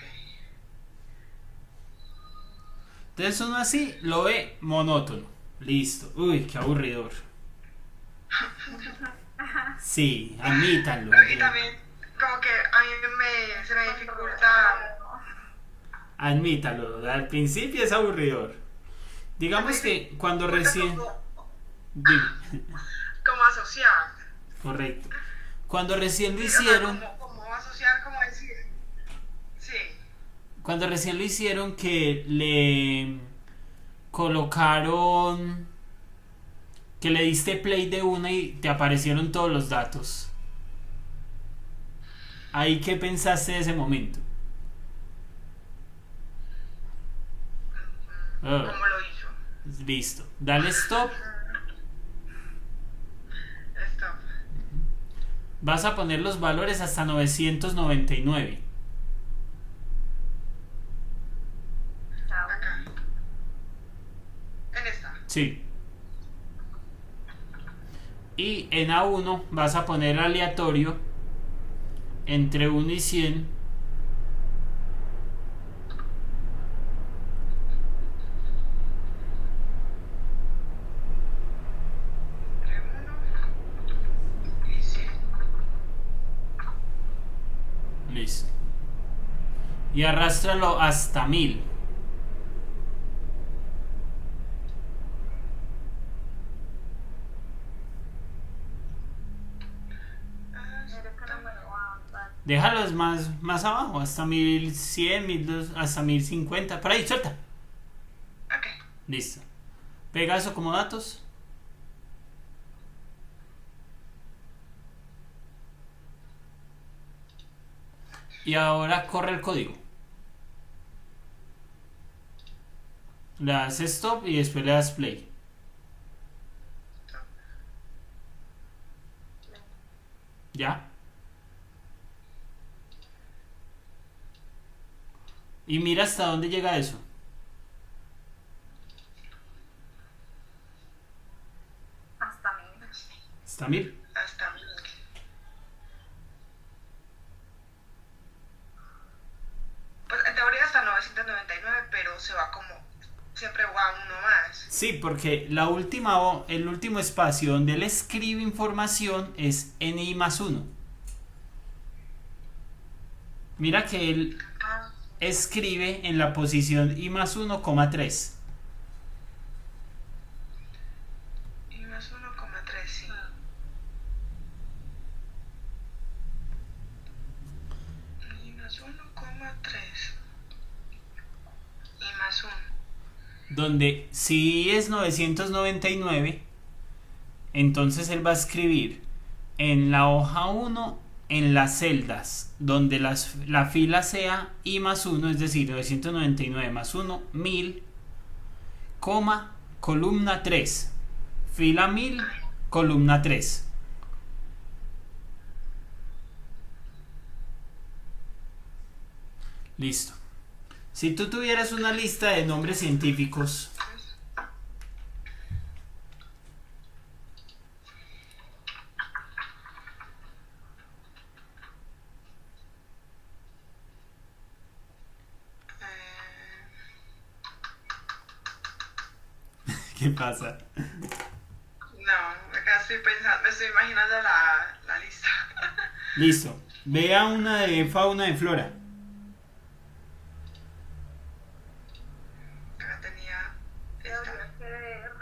Entonces uno así lo ve monótono. Listo. Uy, qué aburridor. Sí, admítanlo. Y también, como que a mí se me dificulta. Admítalo. Al principio es aburridor. Digamos que cuando recién... Como asociar. Correcto. Cuando recién lo O sea, hicieron... como asociar, como decir. Sí. Cuando recién lo hicieron que le colocaron... Que le diste play de una y te aparecieron todos los datos. ¿Ahí qué pensaste de ese momento? ¿Cómo lo hizo? Listo. Dale stop. Stop. Vas a poner los valores hasta 999. Chao. Acá. En esta. Sí. Y en A1 vas a poner aleatorio entre 1 y 100. Entre 1 y 100. Listo. Y arrástralo hasta 1000. Mire que no me lo va a avanzar. Déjalos más abajo, hasta 1100, 1200, hasta 1050. Por ahí, suelta. Ok. Listo. Pega eso como datos. Y ahora corre el código. Le das stop y después le das play. ¿Ya? Y mira hasta dónde llega eso. Hasta 1000. Hasta 1000. Hasta 1000. Pues en teoría hasta 999, pero se va como. Siempre va uno más. Sí, porque el último espacio donde él escribe información es ni más 1. Mira que él Ah, escribe en la posición i más 1,3. y más 1,3, sí. Y más 1,3. Y más 1. Donde si es 999, entonces él va a escribir en la hoja 1, en las celdas donde la fila sea i más 1, es decir, 999 más 1, 1000, coma, columna 3, fila 1000, columna 3. Listo. Si tú tuvieras una lista de nombres científicos, ¿qué pasa? No, acá estoy pensando, me estoy imaginando la lista. Listo. Vea una de fauna de flora. Acá tenía esta. Habría que ver.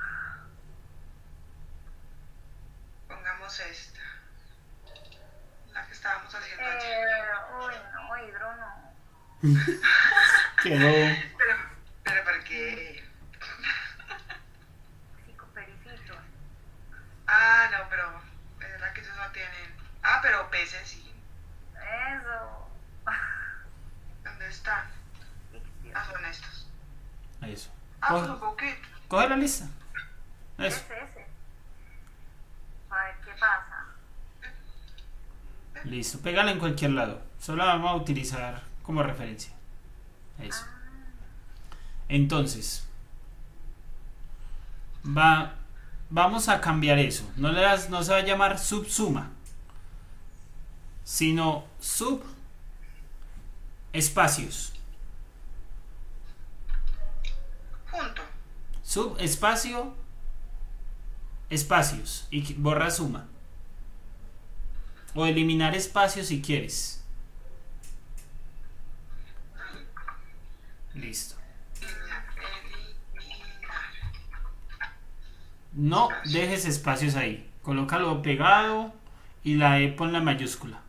Pongamos esta. La que estábamos haciendo ayer. Uy, no, hidro no. Quedó. Pero ¿por qué? Psicopericitos. Ah, no, pero es verdad que esos no tienen. Ah, pero peces sí. Eso. ¿Dónde están? Ficción. Ah, son estos. Eso. Ah, son Coge, un poquito. coge la lista. Es Eso. ese. A ver qué pasa. Listo. Pégala en cualquier lado. Solo la vamos a utilizar como referencia. Eso. Entonces, vamos a cambiar eso. No se va a llamar subsuma, sino sub espacios. Junto. Sub espacio espacios y borra suma. O eliminar espacios si quieres. Listo. Eliminar. No dejes espacios ahí. Colócalo pegado y la E ponla en mayúscula.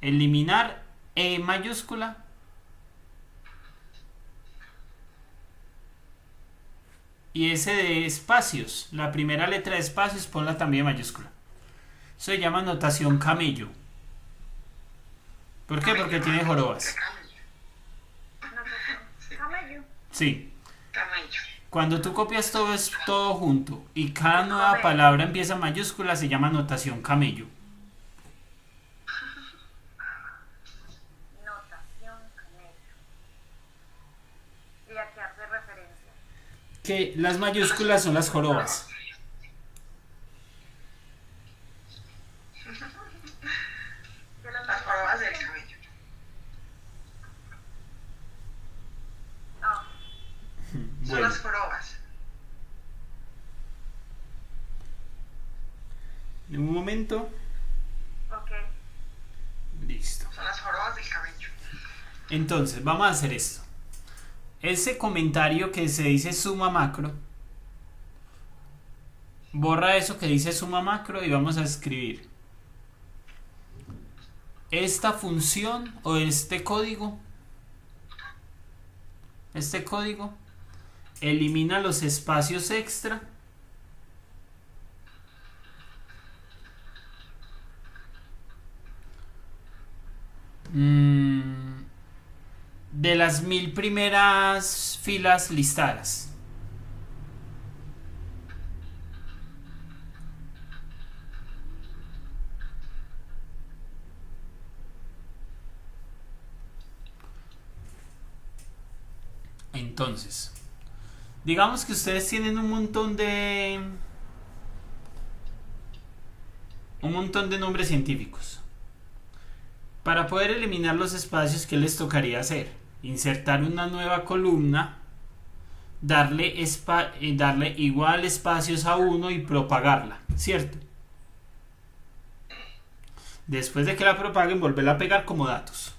Eliminar E mayúscula. Y ese de espacios, la primera letra de espacios, ponla también en mayúscula. Eso se llama notación camello. ¿Por qué? Porque tiene jorobas. Camello. Sí. Camello. Cuando tú copias todo es todo junto y cada nueva palabra empieza en mayúscula, se llama notación camello. Notación camello. ¿Y a qué hace referencia? que las mayúsculas son las jorobas. Las jorobas del cabello. Ah, Son Bueno, las jorobas. en un momento. ok. Listo. Son las jorobas del cabello. Entonces, vamos a hacer esto. Ese comentario que se dice suma macro, borra eso que dice suma macro y vamos a escribir esta función o este código elimina los espacios extra de las 1000 primeras filas listadas. Entonces, digamos que ustedes tienen un montón de nombres científicos. Para poder eliminar los espacios, ¿qué les tocaría hacer? Insertar una nueva columna, darle igual espacios a uno y propagarla, ¿cierto? Después de que la propaguen, volverla a pegar como datos.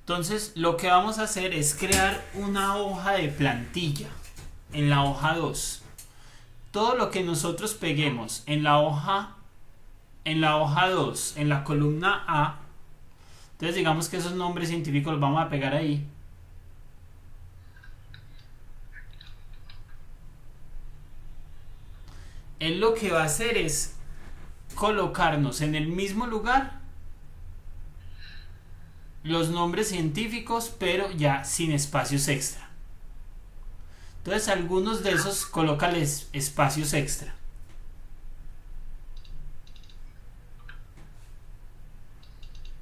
Entonces, lo que vamos a hacer es crear una hoja de plantilla en la hoja 2. Todo lo que nosotros peguemos en la hoja 2, en la columna A, entonces digamos que esos nombres científicos los vamos a pegar ahí. Él lo que va a hacer es colocarnos en el mismo lugar los nombres científicos, pero ya sin espacios extra. Entonces algunos de esos colócales espacios extra.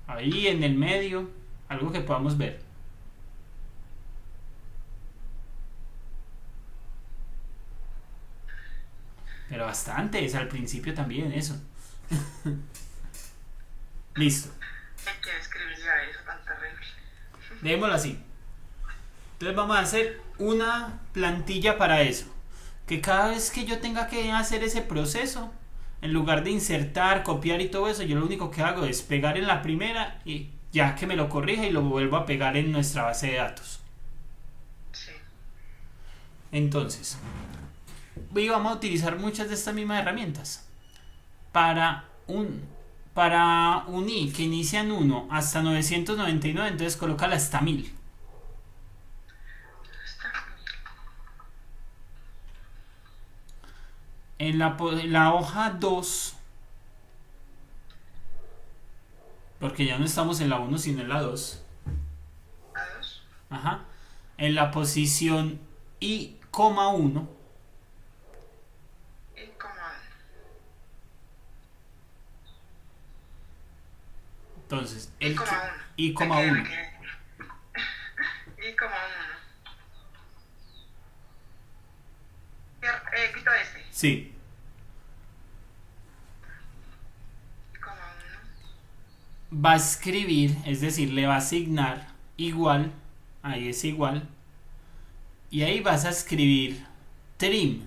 Ahí en el medio, algo que podamos ver. Pero bastante, es al principio también eso. Listo. Hay que escribir ya eso tan terrible. Dejémoslo así. Entonces vamos a hacer una plantilla para eso. Que cada vez que yo tenga que hacer ese proceso, en lugar de insertar, copiar y todo eso, yo lo único que hago es pegar en la primera y ya que me lo corrija y lo vuelvo a pegar en nuestra base de datos. Sí. Entonces, vamos a utilizar muchas de estas mismas herramientas. Para un i que inicia en 1 hasta 999, entonces colócala hasta 1000. En la hoja 2, porque ya no estamos en la 1 sino en la 2. ¿A dos? Ajá. En la posición i,1. Y como Entonces, y como uno. i,1. Y como uno. Quito este. Sí. Y como uno. Va a escribir, es decir, le va a asignar igual, ahí es igual, y ahí vas a escribir trim,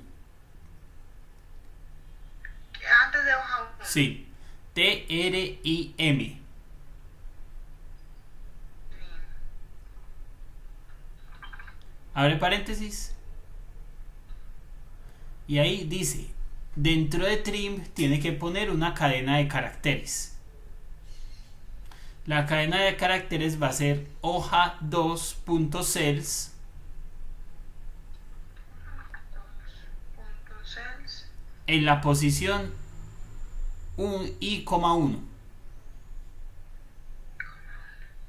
Antes de hoja 1. sí, trim, abre paréntesis, y ahí dice, dentro de trim tiene que poner una cadena de caracteres. La cadena de caracteres va a ser hoja 2.cells en la posición i,1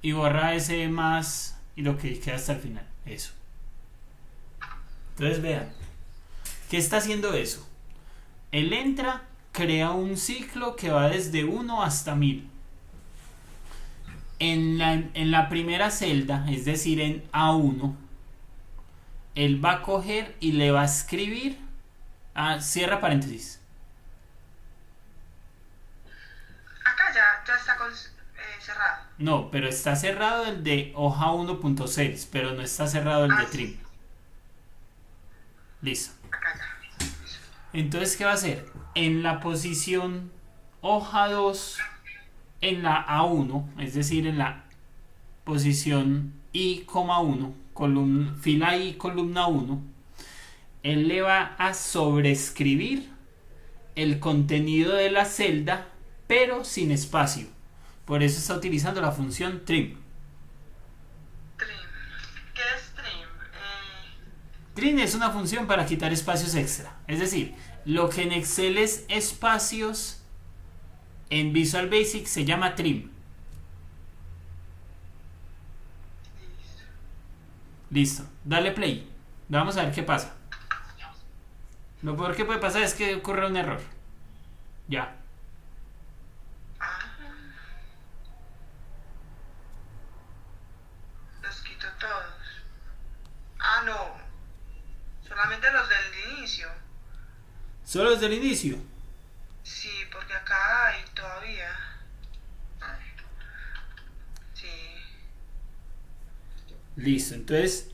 y borra ese más y lo que queda hasta el final, eso. Entonces vean, ¿qué está haciendo eso? Él entra, crea un ciclo que va desde 1 hasta 1000. En la primera celda, es decir en A1, él va a coger y le va a escribir. Cierra paréntesis. Acá ya está cerrado. No, pero está cerrado el de hoja 1.6, pero no está cerrado el de sí. trim. Listo. Acá ya. Entonces, ¿qué va a hacer? En la posición hoja 2, en la A1, es decir, en la posición I,1, fila I, columna 1, él le va a sobreescribir el contenido de la celda, pero sin espacio. Por eso está utilizando la función trim. Trim. ¿Qué es trim? Trim es una función para quitar espacios extra. Es decir, lo que en Excel es espacios, en Visual Basic se llama trim. Listo. Dale play. Vamos a ver qué pasa. Lo peor que puede pasar es que ocurra un error. Ya. Los quito todos. No. Solamente los del inicio. ¿Solo desde el inicio? Sí, porque acá hay todavía. Sí. Listo. Entonces,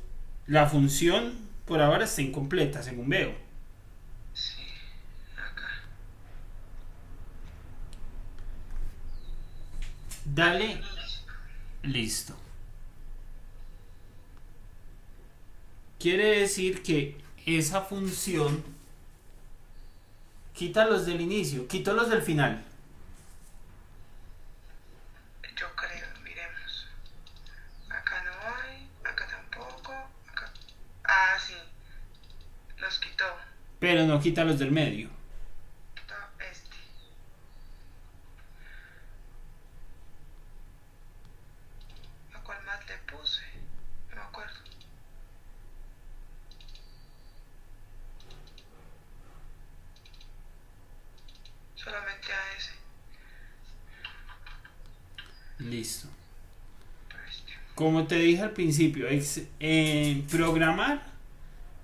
la función por ahora está incompleta, según veo. Sí. Acá. Dale. Listo. Quiere decir que esa función quita los del inicio, quito los del final. Yo creo, miremos. Acá no hay, acá tampoco, acá. Sí. Los quitó. Pero no quita los del medio. Quitó este. ¿A cuál más le puse? No me acuerdo. Solamente a ese. Listo. Este. Como te dije al principio, programar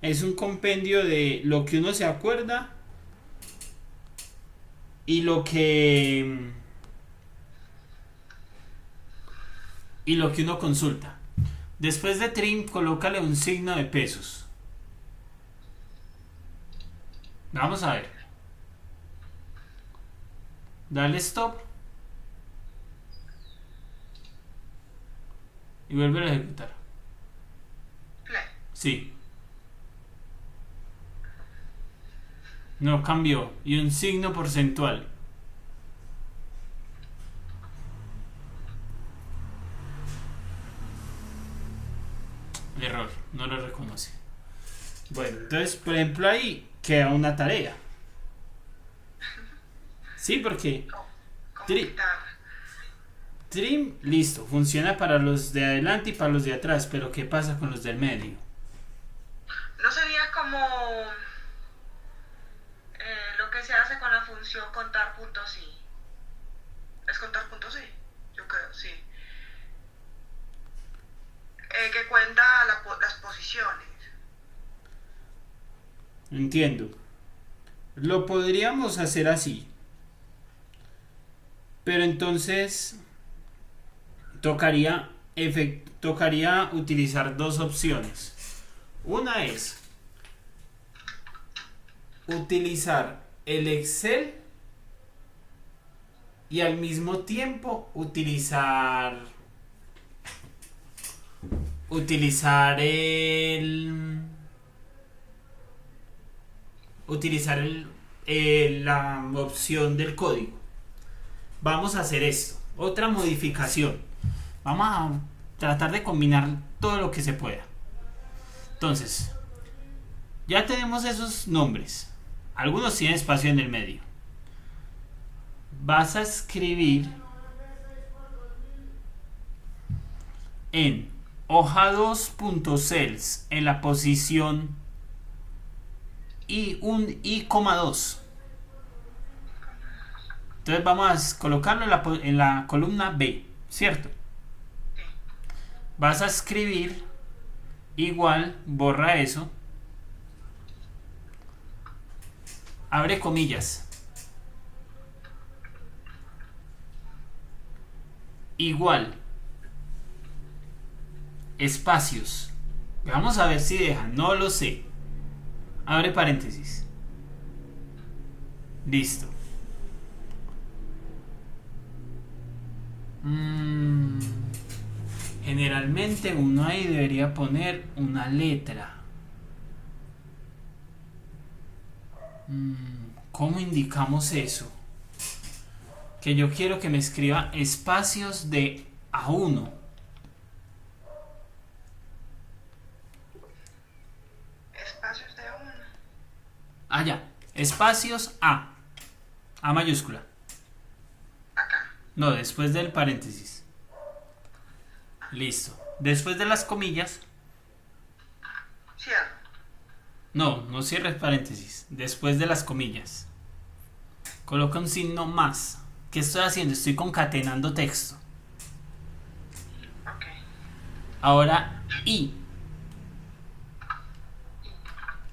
es un compendio de lo que uno se acuerda y lo que uno consulta. Después de trim, colócale un signo de pesos. Vamos a ver. Dale stop y vuelve a ejecutar. Play. Sí. No cambió. Y un signo porcentual. Error. No lo reconoce. Bueno, entonces, por ejemplo, ahí queda una tarea. Sí, porque trim, listo, funciona para los de adelante y para los de atrás, pero ¿qué pasa con los del medio? ¿No sería como lo que se hace con la función contar puntos sí? ¿Es contar puntos sí? Yo creo, sí. Que cuenta las posiciones. Entiendo. Lo podríamos hacer así. Pero entonces tocaría utilizar dos opciones. Una es utilizar el Excel y al mismo tiempo utilizar la opción del código. Vamos a hacer esto, otra modificación. Vamos a tratar de combinar todo lo que se pueda. Entonces, ya tenemos esos nombres. Algunos tienen espacio en el medio. Vas a escribir en hoja 2.cells en la posición I,2. Entonces vamos a colocarlo en la columna B, ¿cierto? Vas a escribir igual, borra eso, abre comillas, igual, espacios, vamos a ver si deja, no lo sé, abre paréntesis, listo. Generalmente uno ahí debería poner una letra. ¿Cómo indicamos eso? Que yo quiero que me escriba espacios de A1. Espacios de uno. Ah, ya. Espacios A. A mayúscula. Acá. No, después del paréntesis. Listo. Después de las comillas. Cierro. No, no cierres paréntesis. Después de las comillas. Coloca un signo más. ¿Qué estoy haciendo? Estoy concatenando texto. Ok. Ahora I.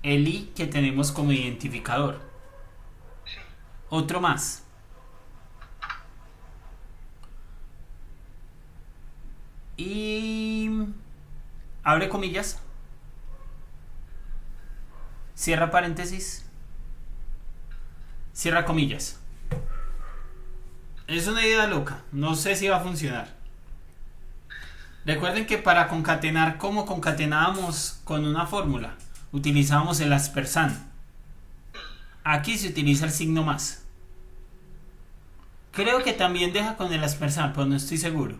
El I que tenemos como identificador. Sí. Otro más. Y abre comillas. Cierra paréntesis. Cierra comillas. Es una idea loca. No sé si va a funcionar. Recuerden que para concatenar, como concatenábamos con una fórmula, utilizamos el aspersand. Aquí se utiliza el signo más. Creo que también deja con el aspersand, pero no estoy seguro.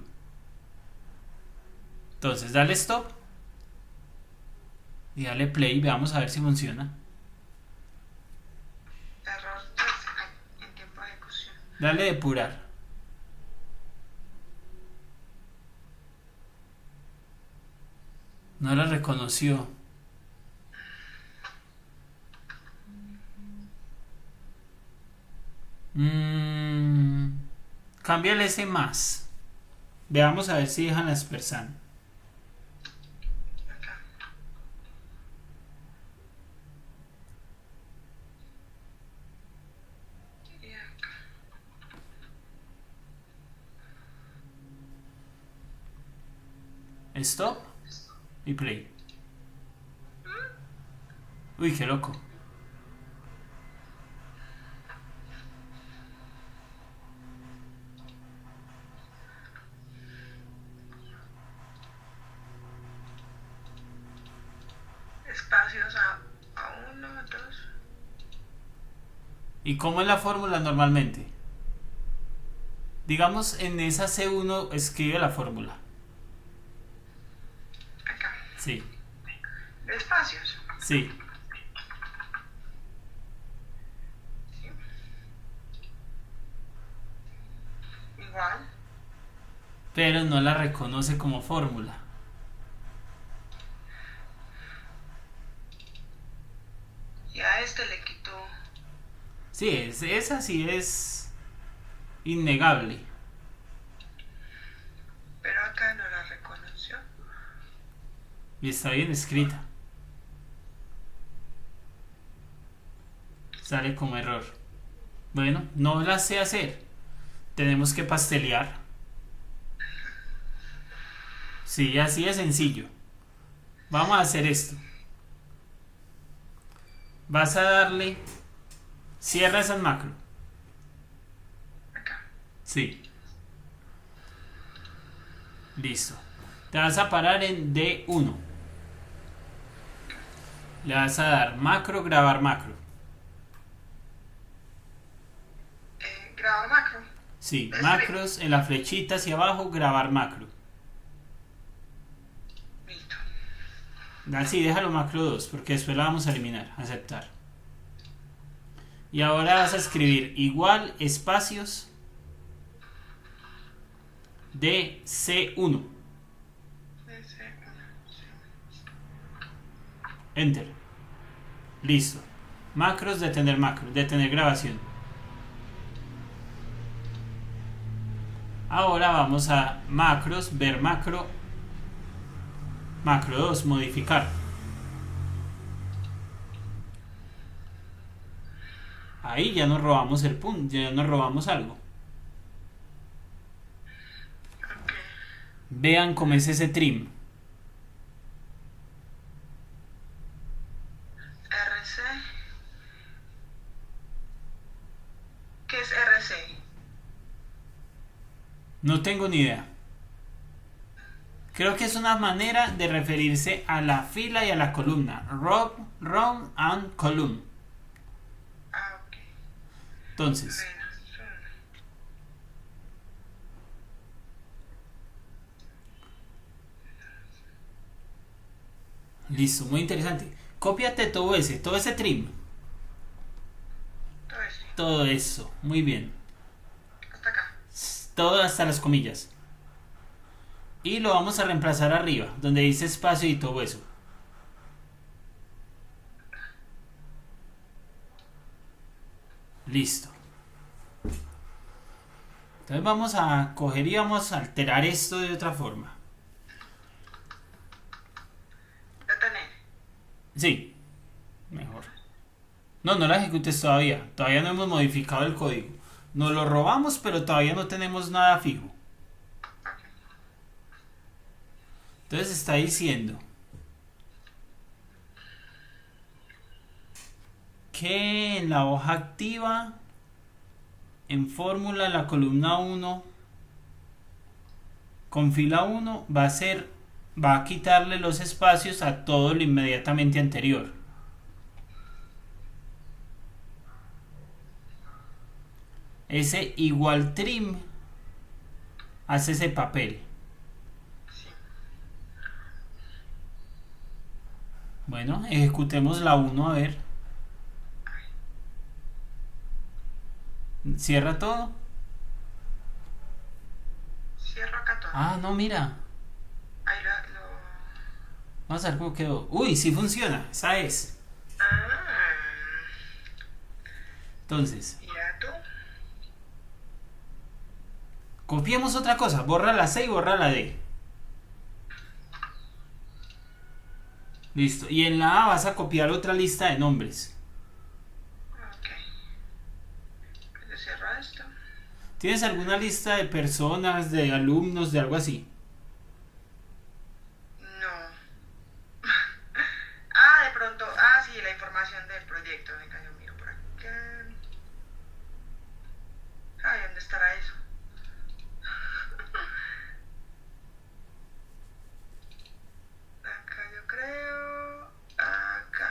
Entonces, dale stop. Y dale play. Veamos a ver si funciona. Error en tiempo de ejecución. Dale depurar. No la reconoció. Cámbiale ese más. Veamos a ver si dejan aspersand. Acá. Y acá. Stop y play. Uy, qué loco. Espacios a uno, a dos. ¿Y cómo es la fórmula normalmente? Digamos, en esa C1 escribe la fórmula. Acá. Sí, Espacios. sí. Sí. Igual. Pero no la reconoce como fórmula. Y a este le quitó. Sí, esa sí es innegable. Pero acá no la reconoció. Y está bien escrita. Sale como error. Bueno, no la sé hacer. Tenemos que pastelear. Sí, así de sencillo. Vamos a hacer esto. Vas a darle. Cierra esa macro. Acá. Sí. Listo. Te vas a parar en D1. Le vas a dar macro, grabar macro. Graba macro. Sí, macros en la flechita hacia abajo, grabar macro. Listo. Así, déjalo macro 2, porque después la vamos a eliminar. Aceptar. Y ahora vas a escribir igual espacios de C1. Enter. Listo. Macros, detener macro, detener grabación. Ahora vamos a macros, ver macro. Macro 2, modificar. Ahí ya nos robamos el punto, ya nos robamos algo. Ok. Vean cómo es ese trim. RC. ¿Qué es RC? No tengo ni idea. Creo que es una manera de referirse a la fila y a la columna. Row and column. Ah, ok. Entonces, Menos uno. listo, muy interesante. Cópiate todo ese trim. Todo eso. Todo eso, muy bien. Hasta acá. Todo hasta las comillas. Y lo vamos a reemplazar arriba, donde dice espacio y todo eso. Listo. Entonces vamos a coger y vamos a alterar esto de otra forma. Detener. Sí, mejor. No la ejecutes todavía. Todavía no hemos modificado el código. Nos lo robamos, pero todavía no tenemos nada fijo. Entonces está diciendo que en la hoja activa, en fórmula, en la columna 1, con fila 1, va a quitarle los espacios a todo lo inmediatamente anterior. Ese igual trim hace ese papel. Bueno, ejecutemos la 1 a ver. Cierra todo. Cierro acá todo. Ah, no, mira. Ahí lo... Vamos a ver cómo quedó. Uy, sí funciona. Esa es. Ah. Entonces, Mira tú. copiemos otra cosa. Borra la C y borra la D. Listo. Y en la A vas a copiar otra lista de nombres. Ok. Yo cierro esto. ¿Tienes alguna lista de personas, de alumnos, de algo así? No. Ah, de pronto. Ah, sí, la información del proyecto. Venga, yo miro por acá. Ay, ¿dónde estará eso? Acá yo creo. Acá.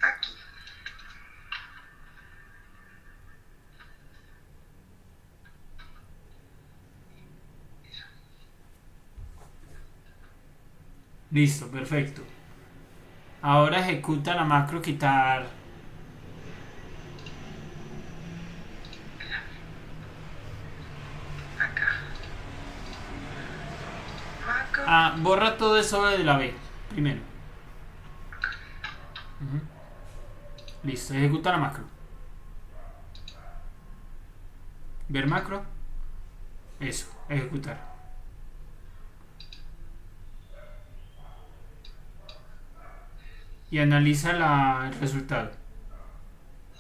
Aquí. Listo, perfecto. Ahora ejecuta la macro quitar. Acá. Macro. Ah, borra todo eso de la B primero. Ujú. Listo, ejecuta la macro. Ver macro. Eso, ejecutar. Y analiza el resultado.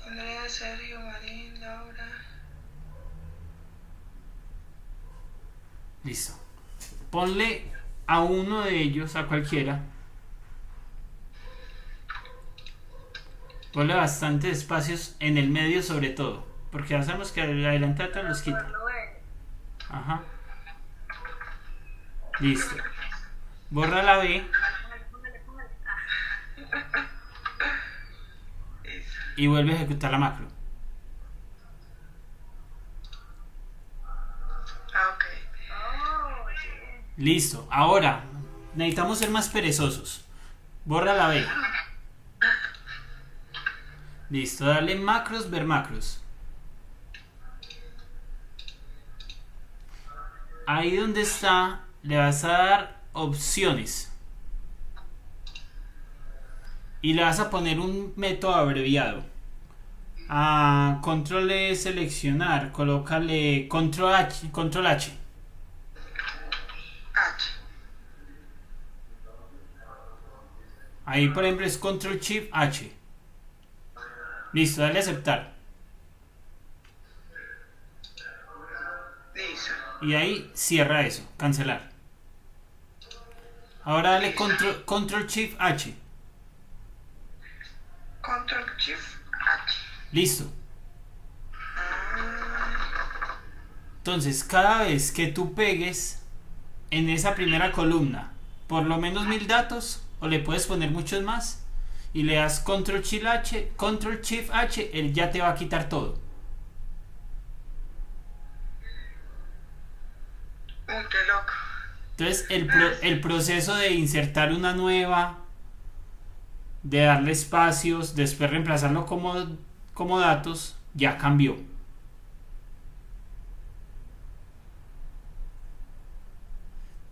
Andrea, Sergio, Marín, Laura. Listo. Ponle a uno de ellos, a cualquiera. Ponle bastantes espacios en el medio sobre todo. Porque ya sabemos que adelante los quita. Ajá. Listo. Borra la B Eso. y vuelve a ejecutar la macro. Ah, ok. Listo. Ahora, necesitamos ser más perezosos. Borra la B. Listo. Dale macros, ver macros. Ahí donde está, le vas a dar opciones. Y le vas a poner un método abreviado. Control E seleccionar. Colócale control H. Ahí por ejemplo es Control Shift H. Listo, dale a aceptar. Listo. Y ahí cierra eso, cancelar. Ahora dale Control Shift H. Control Shift H. Listo. Entonces, cada vez que tú pegues en esa primera columna por lo menos 1000 datos, o le puedes poner muchos más, y le das Control Shift H, él ya te va a quitar todo. Qué loco. Entonces, el proceso de insertar una nueva, de darle espacios, después reemplazarlo como datos, ya cambió.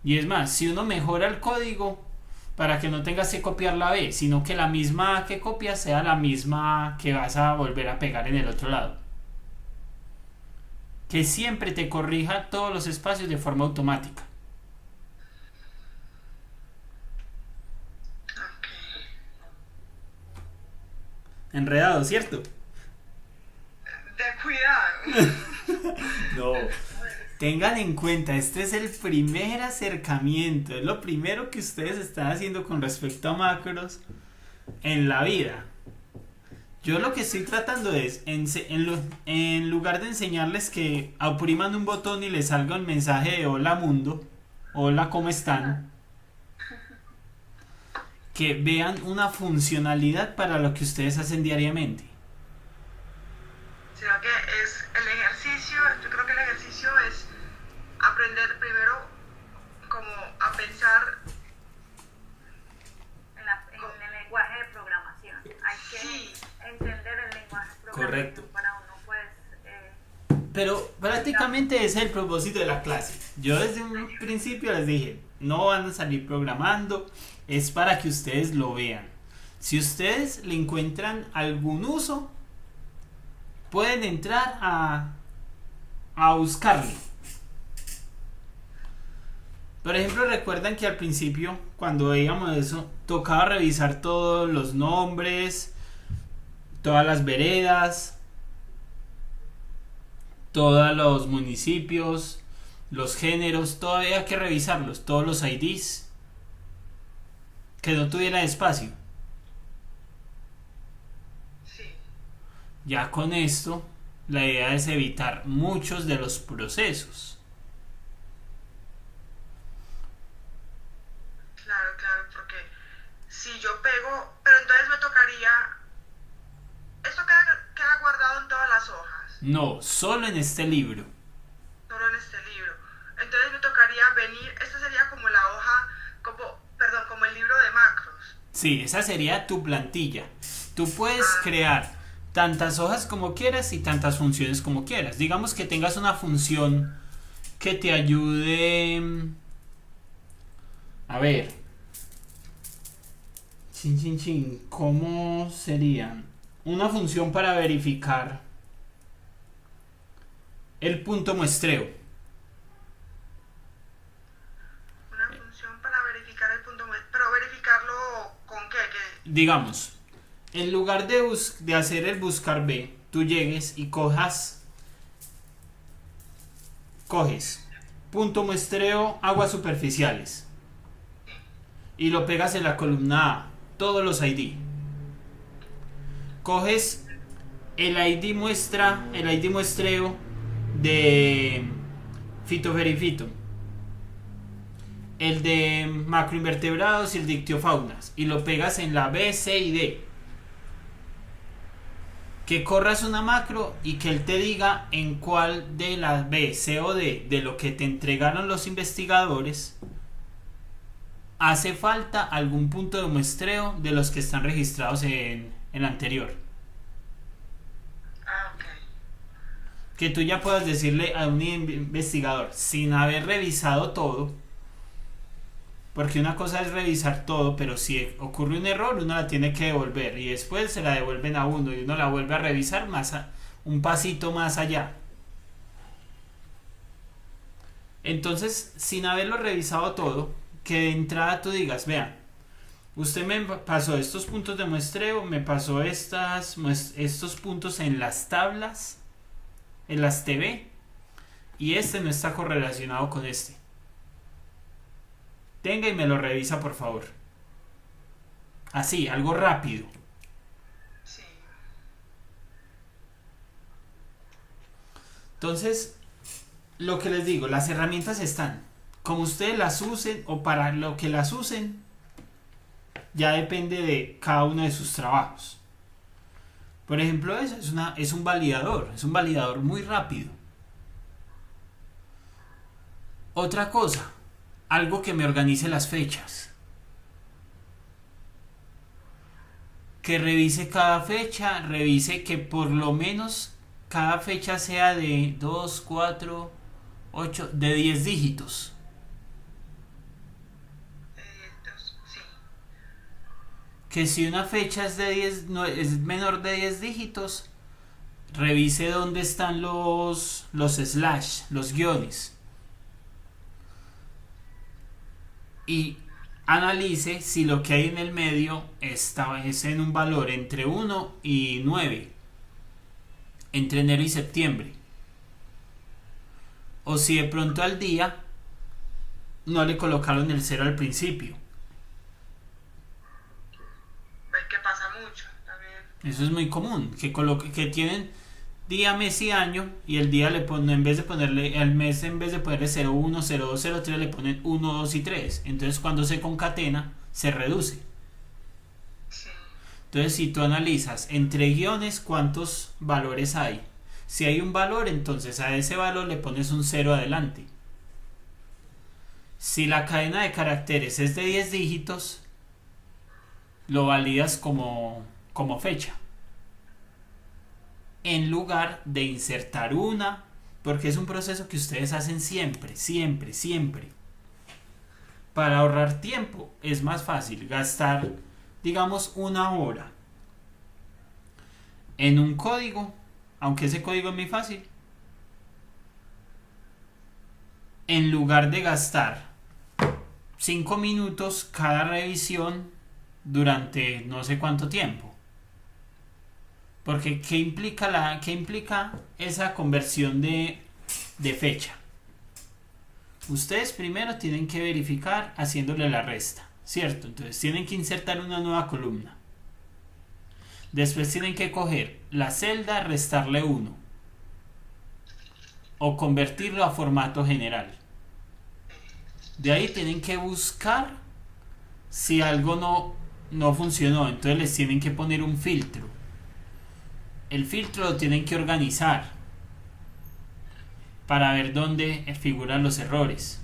Y es más, si uno mejora el código para que no tengas que copiar la B, sino que la misma A que copias sea la misma que vas a volver a pegar en el otro lado. Que siempre te corrija todos los espacios de forma automática. Ok. Enredado, ¿cierto? De cuidado. No. Tengan en cuenta, este es el primer acercamiento, es lo primero que ustedes están haciendo con respecto a macros en la vida. Yo lo que estoy tratando es, en lugar de enseñarles que opriman un botón y les salga un mensaje de hola mundo, hola, ¿cómo están? Que vean una funcionalidad para lo que ustedes hacen diariamente. Sino que es el ejercicio, yo creo que el ejercicio es aprender primero como a pensar En el lenguaje de programación. Hay que sí, entender el lenguaje de programación. Correcto. Para uno, pues, Pero prácticamente ese es el propósito de la clase. Yo desde un principio les dije, no van a salir programando, es para que ustedes lo vean. Si ustedes le encuentran algún uso, pueden entrar a buscarlo. Por ejemplo, recuerdan que al principio, cuando veíamos eso, tocaba revisar todos los nombres, todas las veredas, todos los municipios, los géneros, todavía hay que revisarlos, todos los IDs, que no tuviera espacio. sí. Ya con esto, la idea es evitar muchos de los procesos. Claro, porque si yo pego, pero entonces me tocaría, esto queda guardado en todas las hojas, No, solo en este libro. solo en este libro. Entonces me tocaría venir, esta sería como la hoja, como el libro de macros. Sí, esa sería tu plantilla. Tú puedes crear tantas hojas como quieras y tantas funciones como quieras. Digamos que tengas una función que te ayude. A ver. ¿Cómo sería? Una función para verificar el punto muestreo. Una función para verificar el punto, pero verificarlo con qué, Digamos, en lugar de hacer el buscar B, tú llegues y coges punto muestreo aguas superficiales y lo pegas en la columna A, todos los ID. Coges el ID muestreo de fitoferifito, el de macroinvertebrados y el de ictiofaunas, y lo pegas en la B, C y D. Que corras una macro y que él te diga en cuál de las B, C o D de lo que te entregaron los investigadores hace falta algún punto de muestreo de los que están registrados en el anterior. ok. Que tú ya puedas decirle a un investigador sin haber revisado todo, porque una cosa es revisar todo, pero si ocurre un error uno la tiene que devolver y después se la devuelven a uno y uno la vuelve a revisar un pasito más allá. Entonces, sin haberlo revisado todo, que de entrada tú digas, vean, Usted me pasó estos puntos de muestreo, me pasó estos puntos en las tablas, en las TV, y este no está correlacionado con este. Tenga y me lo revisa, por favor. Así, algo rápido. Sí. Entonces, lo que les digo, las herramientas están. Como ustedes las usen o para lo que las usen, ya depende de cada uno de sus trabajos. Por ejemplo, eso es un validador muy rápido. Otra cosa, algo que me organice las fechas. Que revise cada fecha, revise que por lo menos cada fecha sea de 2, 4, 8, de 10 dígitos. Sí. Que si una fecha es de 10, no, es menor de 10 dígitos, revise dónde están los slash, los guiones. Y analice si lo que hay en el medio es en un valor entre 1 y 9, entre enero y septiembre. O si de pronto al día no le colocaron el 0 al principio. Que pasa mucho también. Eso es muy común, que tienen día, mes y año, y el día le ponen, en vez de ponerle el mes, en vez de ponerle 01, 02, 03, le ponen 1, 2 y 3. Entonces cuando se concatena, se reduce. Sí. Entonces si tú analizas entre guiones cuántos valores hay, si hay un valor, entonces a ese valor le pones un 0 adelante. Si la cadena de caracteres es de 10 dígitos, lo validas como fecha, en lugar de insertar una, porque es un proceso que ustedes hacen siempre. Para ahorrar tiempo es más fácil gastar, digamos, 1 hora en un código, aunque ese código es muy fácil, en lugar de gastar 5 minutos cada revisión durante no sé cuánto tiempo. Porque ¿qué implica esa conversión de fecha? Ustedes primero tienen que verificar haciéndole la resta, ¿cierto? Entonces tienen que insertar una nueva columna. Después tienen que coger la celda, restarle 1. O convertirlo a formato general. De ahí tienen que buscar si algo no funcionó. Entonces les tienen que poner un filtro. El filtro lo tienen que organizar para ver dónde figuran los errores.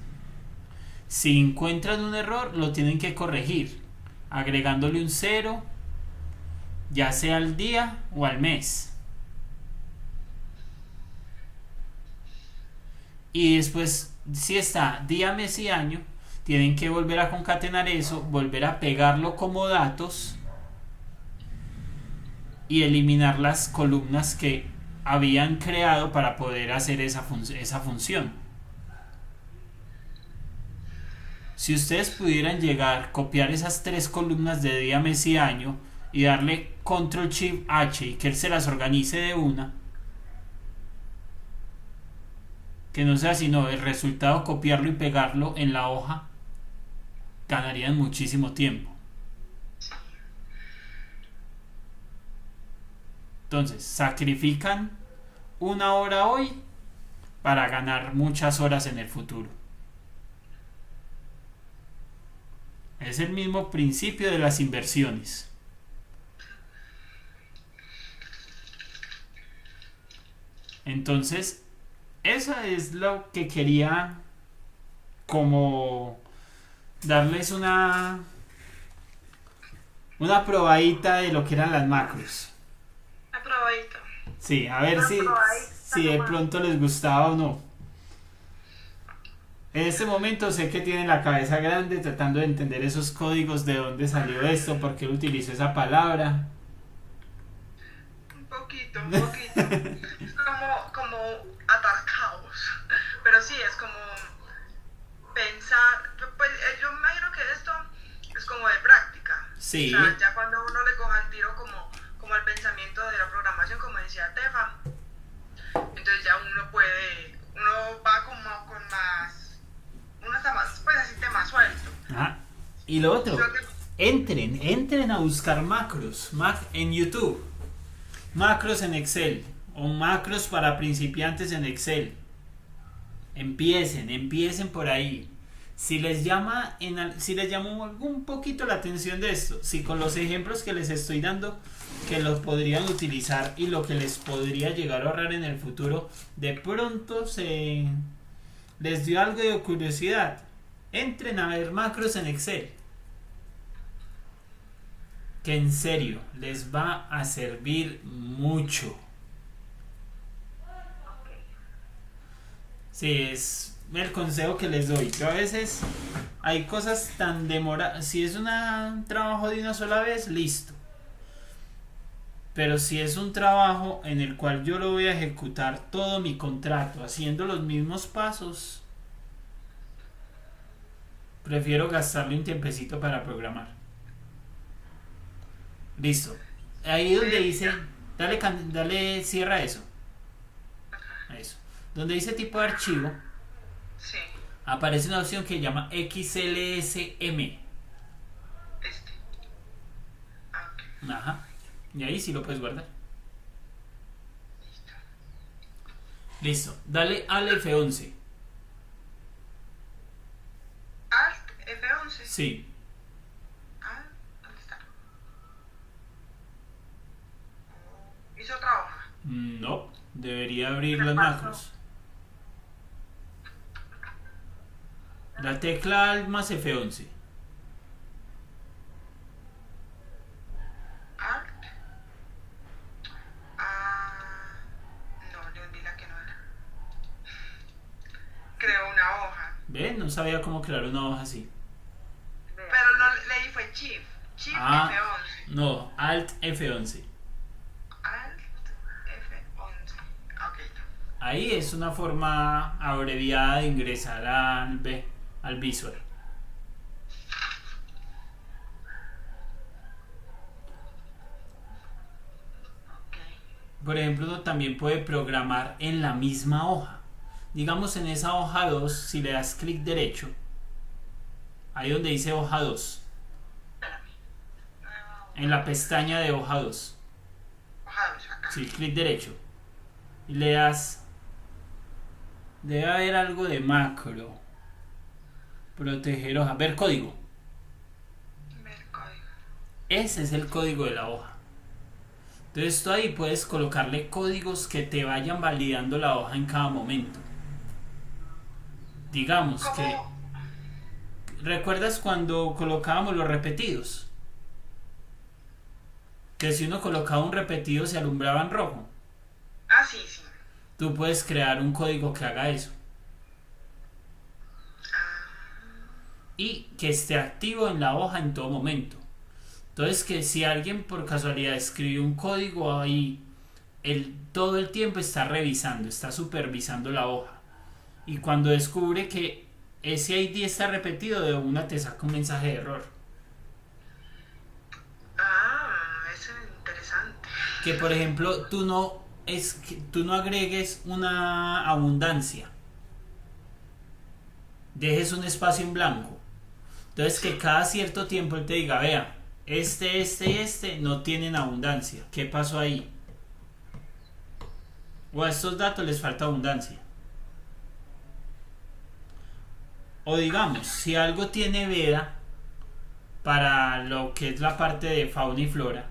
Si encuentran un error, lo tienen que corregir agregándole un 0, ya sea al día o al mes. Y después, si está día, mes y año, tienen que volver a concatenar eso, volver a pegarlo como datos y eliminar las columnas que habían creado para poder hacer esa función. Si ustedes pudieran copiar esas 3 columnas de día, mes y año y darle Control Shift H y que él se las organice de una, que no sea sino el resultado copiarlo y pegarlo en la hoja, ganarían muchísimo tiempo. Entonces, sacrifican 1 hora hoy para ganar muchas horas en el futuro. Es el mismo principio de las inversiones. Entonces, eso es lo que quería como darles una probadita de lo que eran las macros. Probadito. Sí, a ver si de pronto les gustaba o no. En este momento sé que tienen la cabeza grande tratando de entender esos códigos, de dónde salió esto, por qué utilizó esa palabra. Un poquito. Es como atascados. Pero sí, es como pensar. Pues yo me imagino que esto pues como de práctica. Sí. O sea, ya cuando uno le coja el tiro como el pensamiento de la programación, como decía Tefa, entonces ya uno va como con más, uno está más, pues así más suelto. Ajá. Y lo otro, Creo que- entren a buscar macros en YouTube, macros en Excel o macros para principiantes en Excel. Empiecen por ahí. Si les llamó algún poquito la atención de esto, si con los ejemplos que les estoy dando, que los podrían utilizar y lo que les podría llegar a ahorrar en el futuro, de pronto les dio algo de curiosidad, entren a ver macros en Excel, que en serio les va a servir mucho. Sí, es el consejo que les doy. Yo a veces hay cosas tan demoradas. Si es un trabajo de una sola vez, listo. Pero si es un trabajo en el cual yo lo voy a ejecutar todo mi contrato haciendo los mismos pasos, prefiero gastarle un tiempecito para programar. Listo. Ahí donde dice, dale cierra eso. Eso. Donde dice tipo de archivo, Sí, aparece una opción que llama XLSM. este. Ah, ok, Ajá. Y ahí sí lo puedes guardar. listo. Listo. Dale al F11. Alt F11. Sí. Ah, ¿dónde está? Hizo otra hoja. No. Debería abrir ¿Qué los pasó? macros. La tecla Alt más F11. Alt. Ah, no, le hundí la que no era. Creó una hoja. ¿Ven? No sabía cómo crear una hoja así. Pero no le di fue Shift. Shift Ah. F11. No. Alt F11. Alt F11. Ok. Ahí es una forma abreviada de ingresar al Visual. Ok. Por ejemplo, uno también puede programar en la misma hoja. Digamos en esa hoja 2, si le das clic derecho, ahí donde dice hoja 2, en la pestaña de hoja 2, Hoja 2 acá. sí, clic derecho, y le das, debe haber algo de macro, proteger hoja, ver código, Ver código. ese es el código de la hoja. Entonces tú ahí puedes colocarle códigos que te vayan validando la hoja en cada momento. Digamos que ¿Cómo? ¿recuerdas cuando colocábamos los repetidos? Que si uno colocaba un repetido se alumbraba en rojo. Ah, sí, sí. Tú puedes crear un código que haga eso. Ah, Y que esté activo en la hoja en todo momento. Entonces que si alguien por casualidad escribe un código ahí, todo el tiempo está revisando, está supervisando la hoja. Y cuando descubre que ese ID está repetido, de una te saca un mensaje de error. eso es interesante. Que por ejemplo tú no agregues una abundancia, dejes un espacio en blanco, entonces que cada cierto tiempo él te diga, vea, este no tienen abundancia, ¿qué pasó ahí? O a estos datos les falta abundancia. O digamos, si algo tiene veda para lo que es la parte de fauna y flora,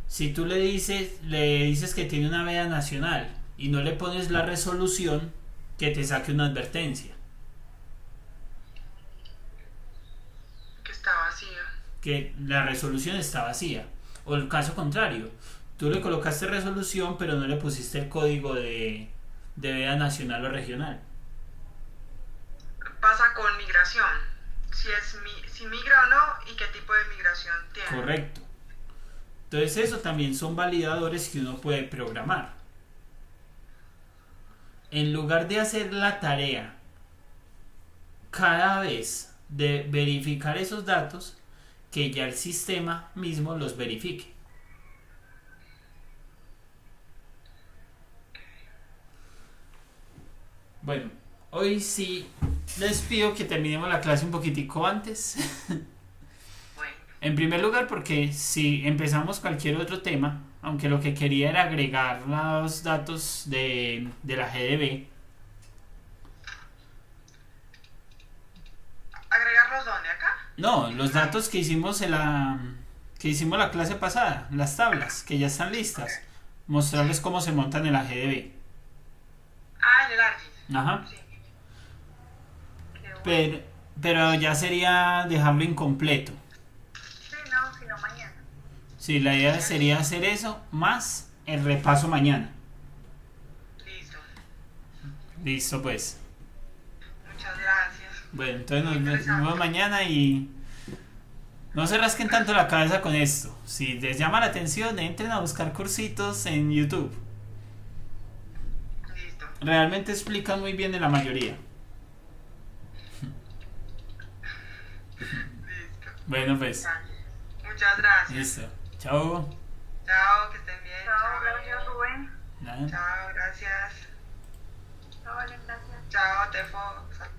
si tú le dices que tiene una veda nacional y no le pones la resolución, que te saque una advertencia, Que está vacía. que la resolución está vacía. O el caso contrario, tú le colocaste resolución pero no le pusiste el código de veda nacional o regional. Pasa con migración. Si migra o no y qué tipo de migración tiene. Correcto. Entonces eso también son validadores que uno puede programar. En lugar de hacer la tarea cada vez de verificar esos datos, que ya el sistema mismo los verifique. Bueno, hoy sí les pido que terminemos la clase un poquitico antes. Bueno, En primer lugar, porque si empezamos cualquier otro tema, aunque lo que quería era agregar los datos de la GDB. ¿agregarlos dónde? ¿Acá? No, los datos que hicimos que hicimos la clase pasada, las tablas, que ya están listas. Mostrarles cómo se montan en la GDB. Ah, en el ARGIS. Ajá. Sí. Qué bueno. Pero ya sería dejarlo incompleto. Sí, no, sino mañana. Sí, la idea sería hacer eso más el repaso mañana. Listo. Listo, pues. Muchas gracias. Bueno, entonces Muy nos interesante. vemos mañana y no se rasquen tanto la cabeza con esto. Si les llama la atención, entren a buscar cursitos en YouTube. Listo. Realmente explican muy bien en la mayoría. Listo. Bueno, pues, Muchas gracias. listo. Chao. Chao, que estén bien. Chao, gracias Rubén. Nada. Chao, gracias. Chao, Valen, gracias. Chao, Tefo.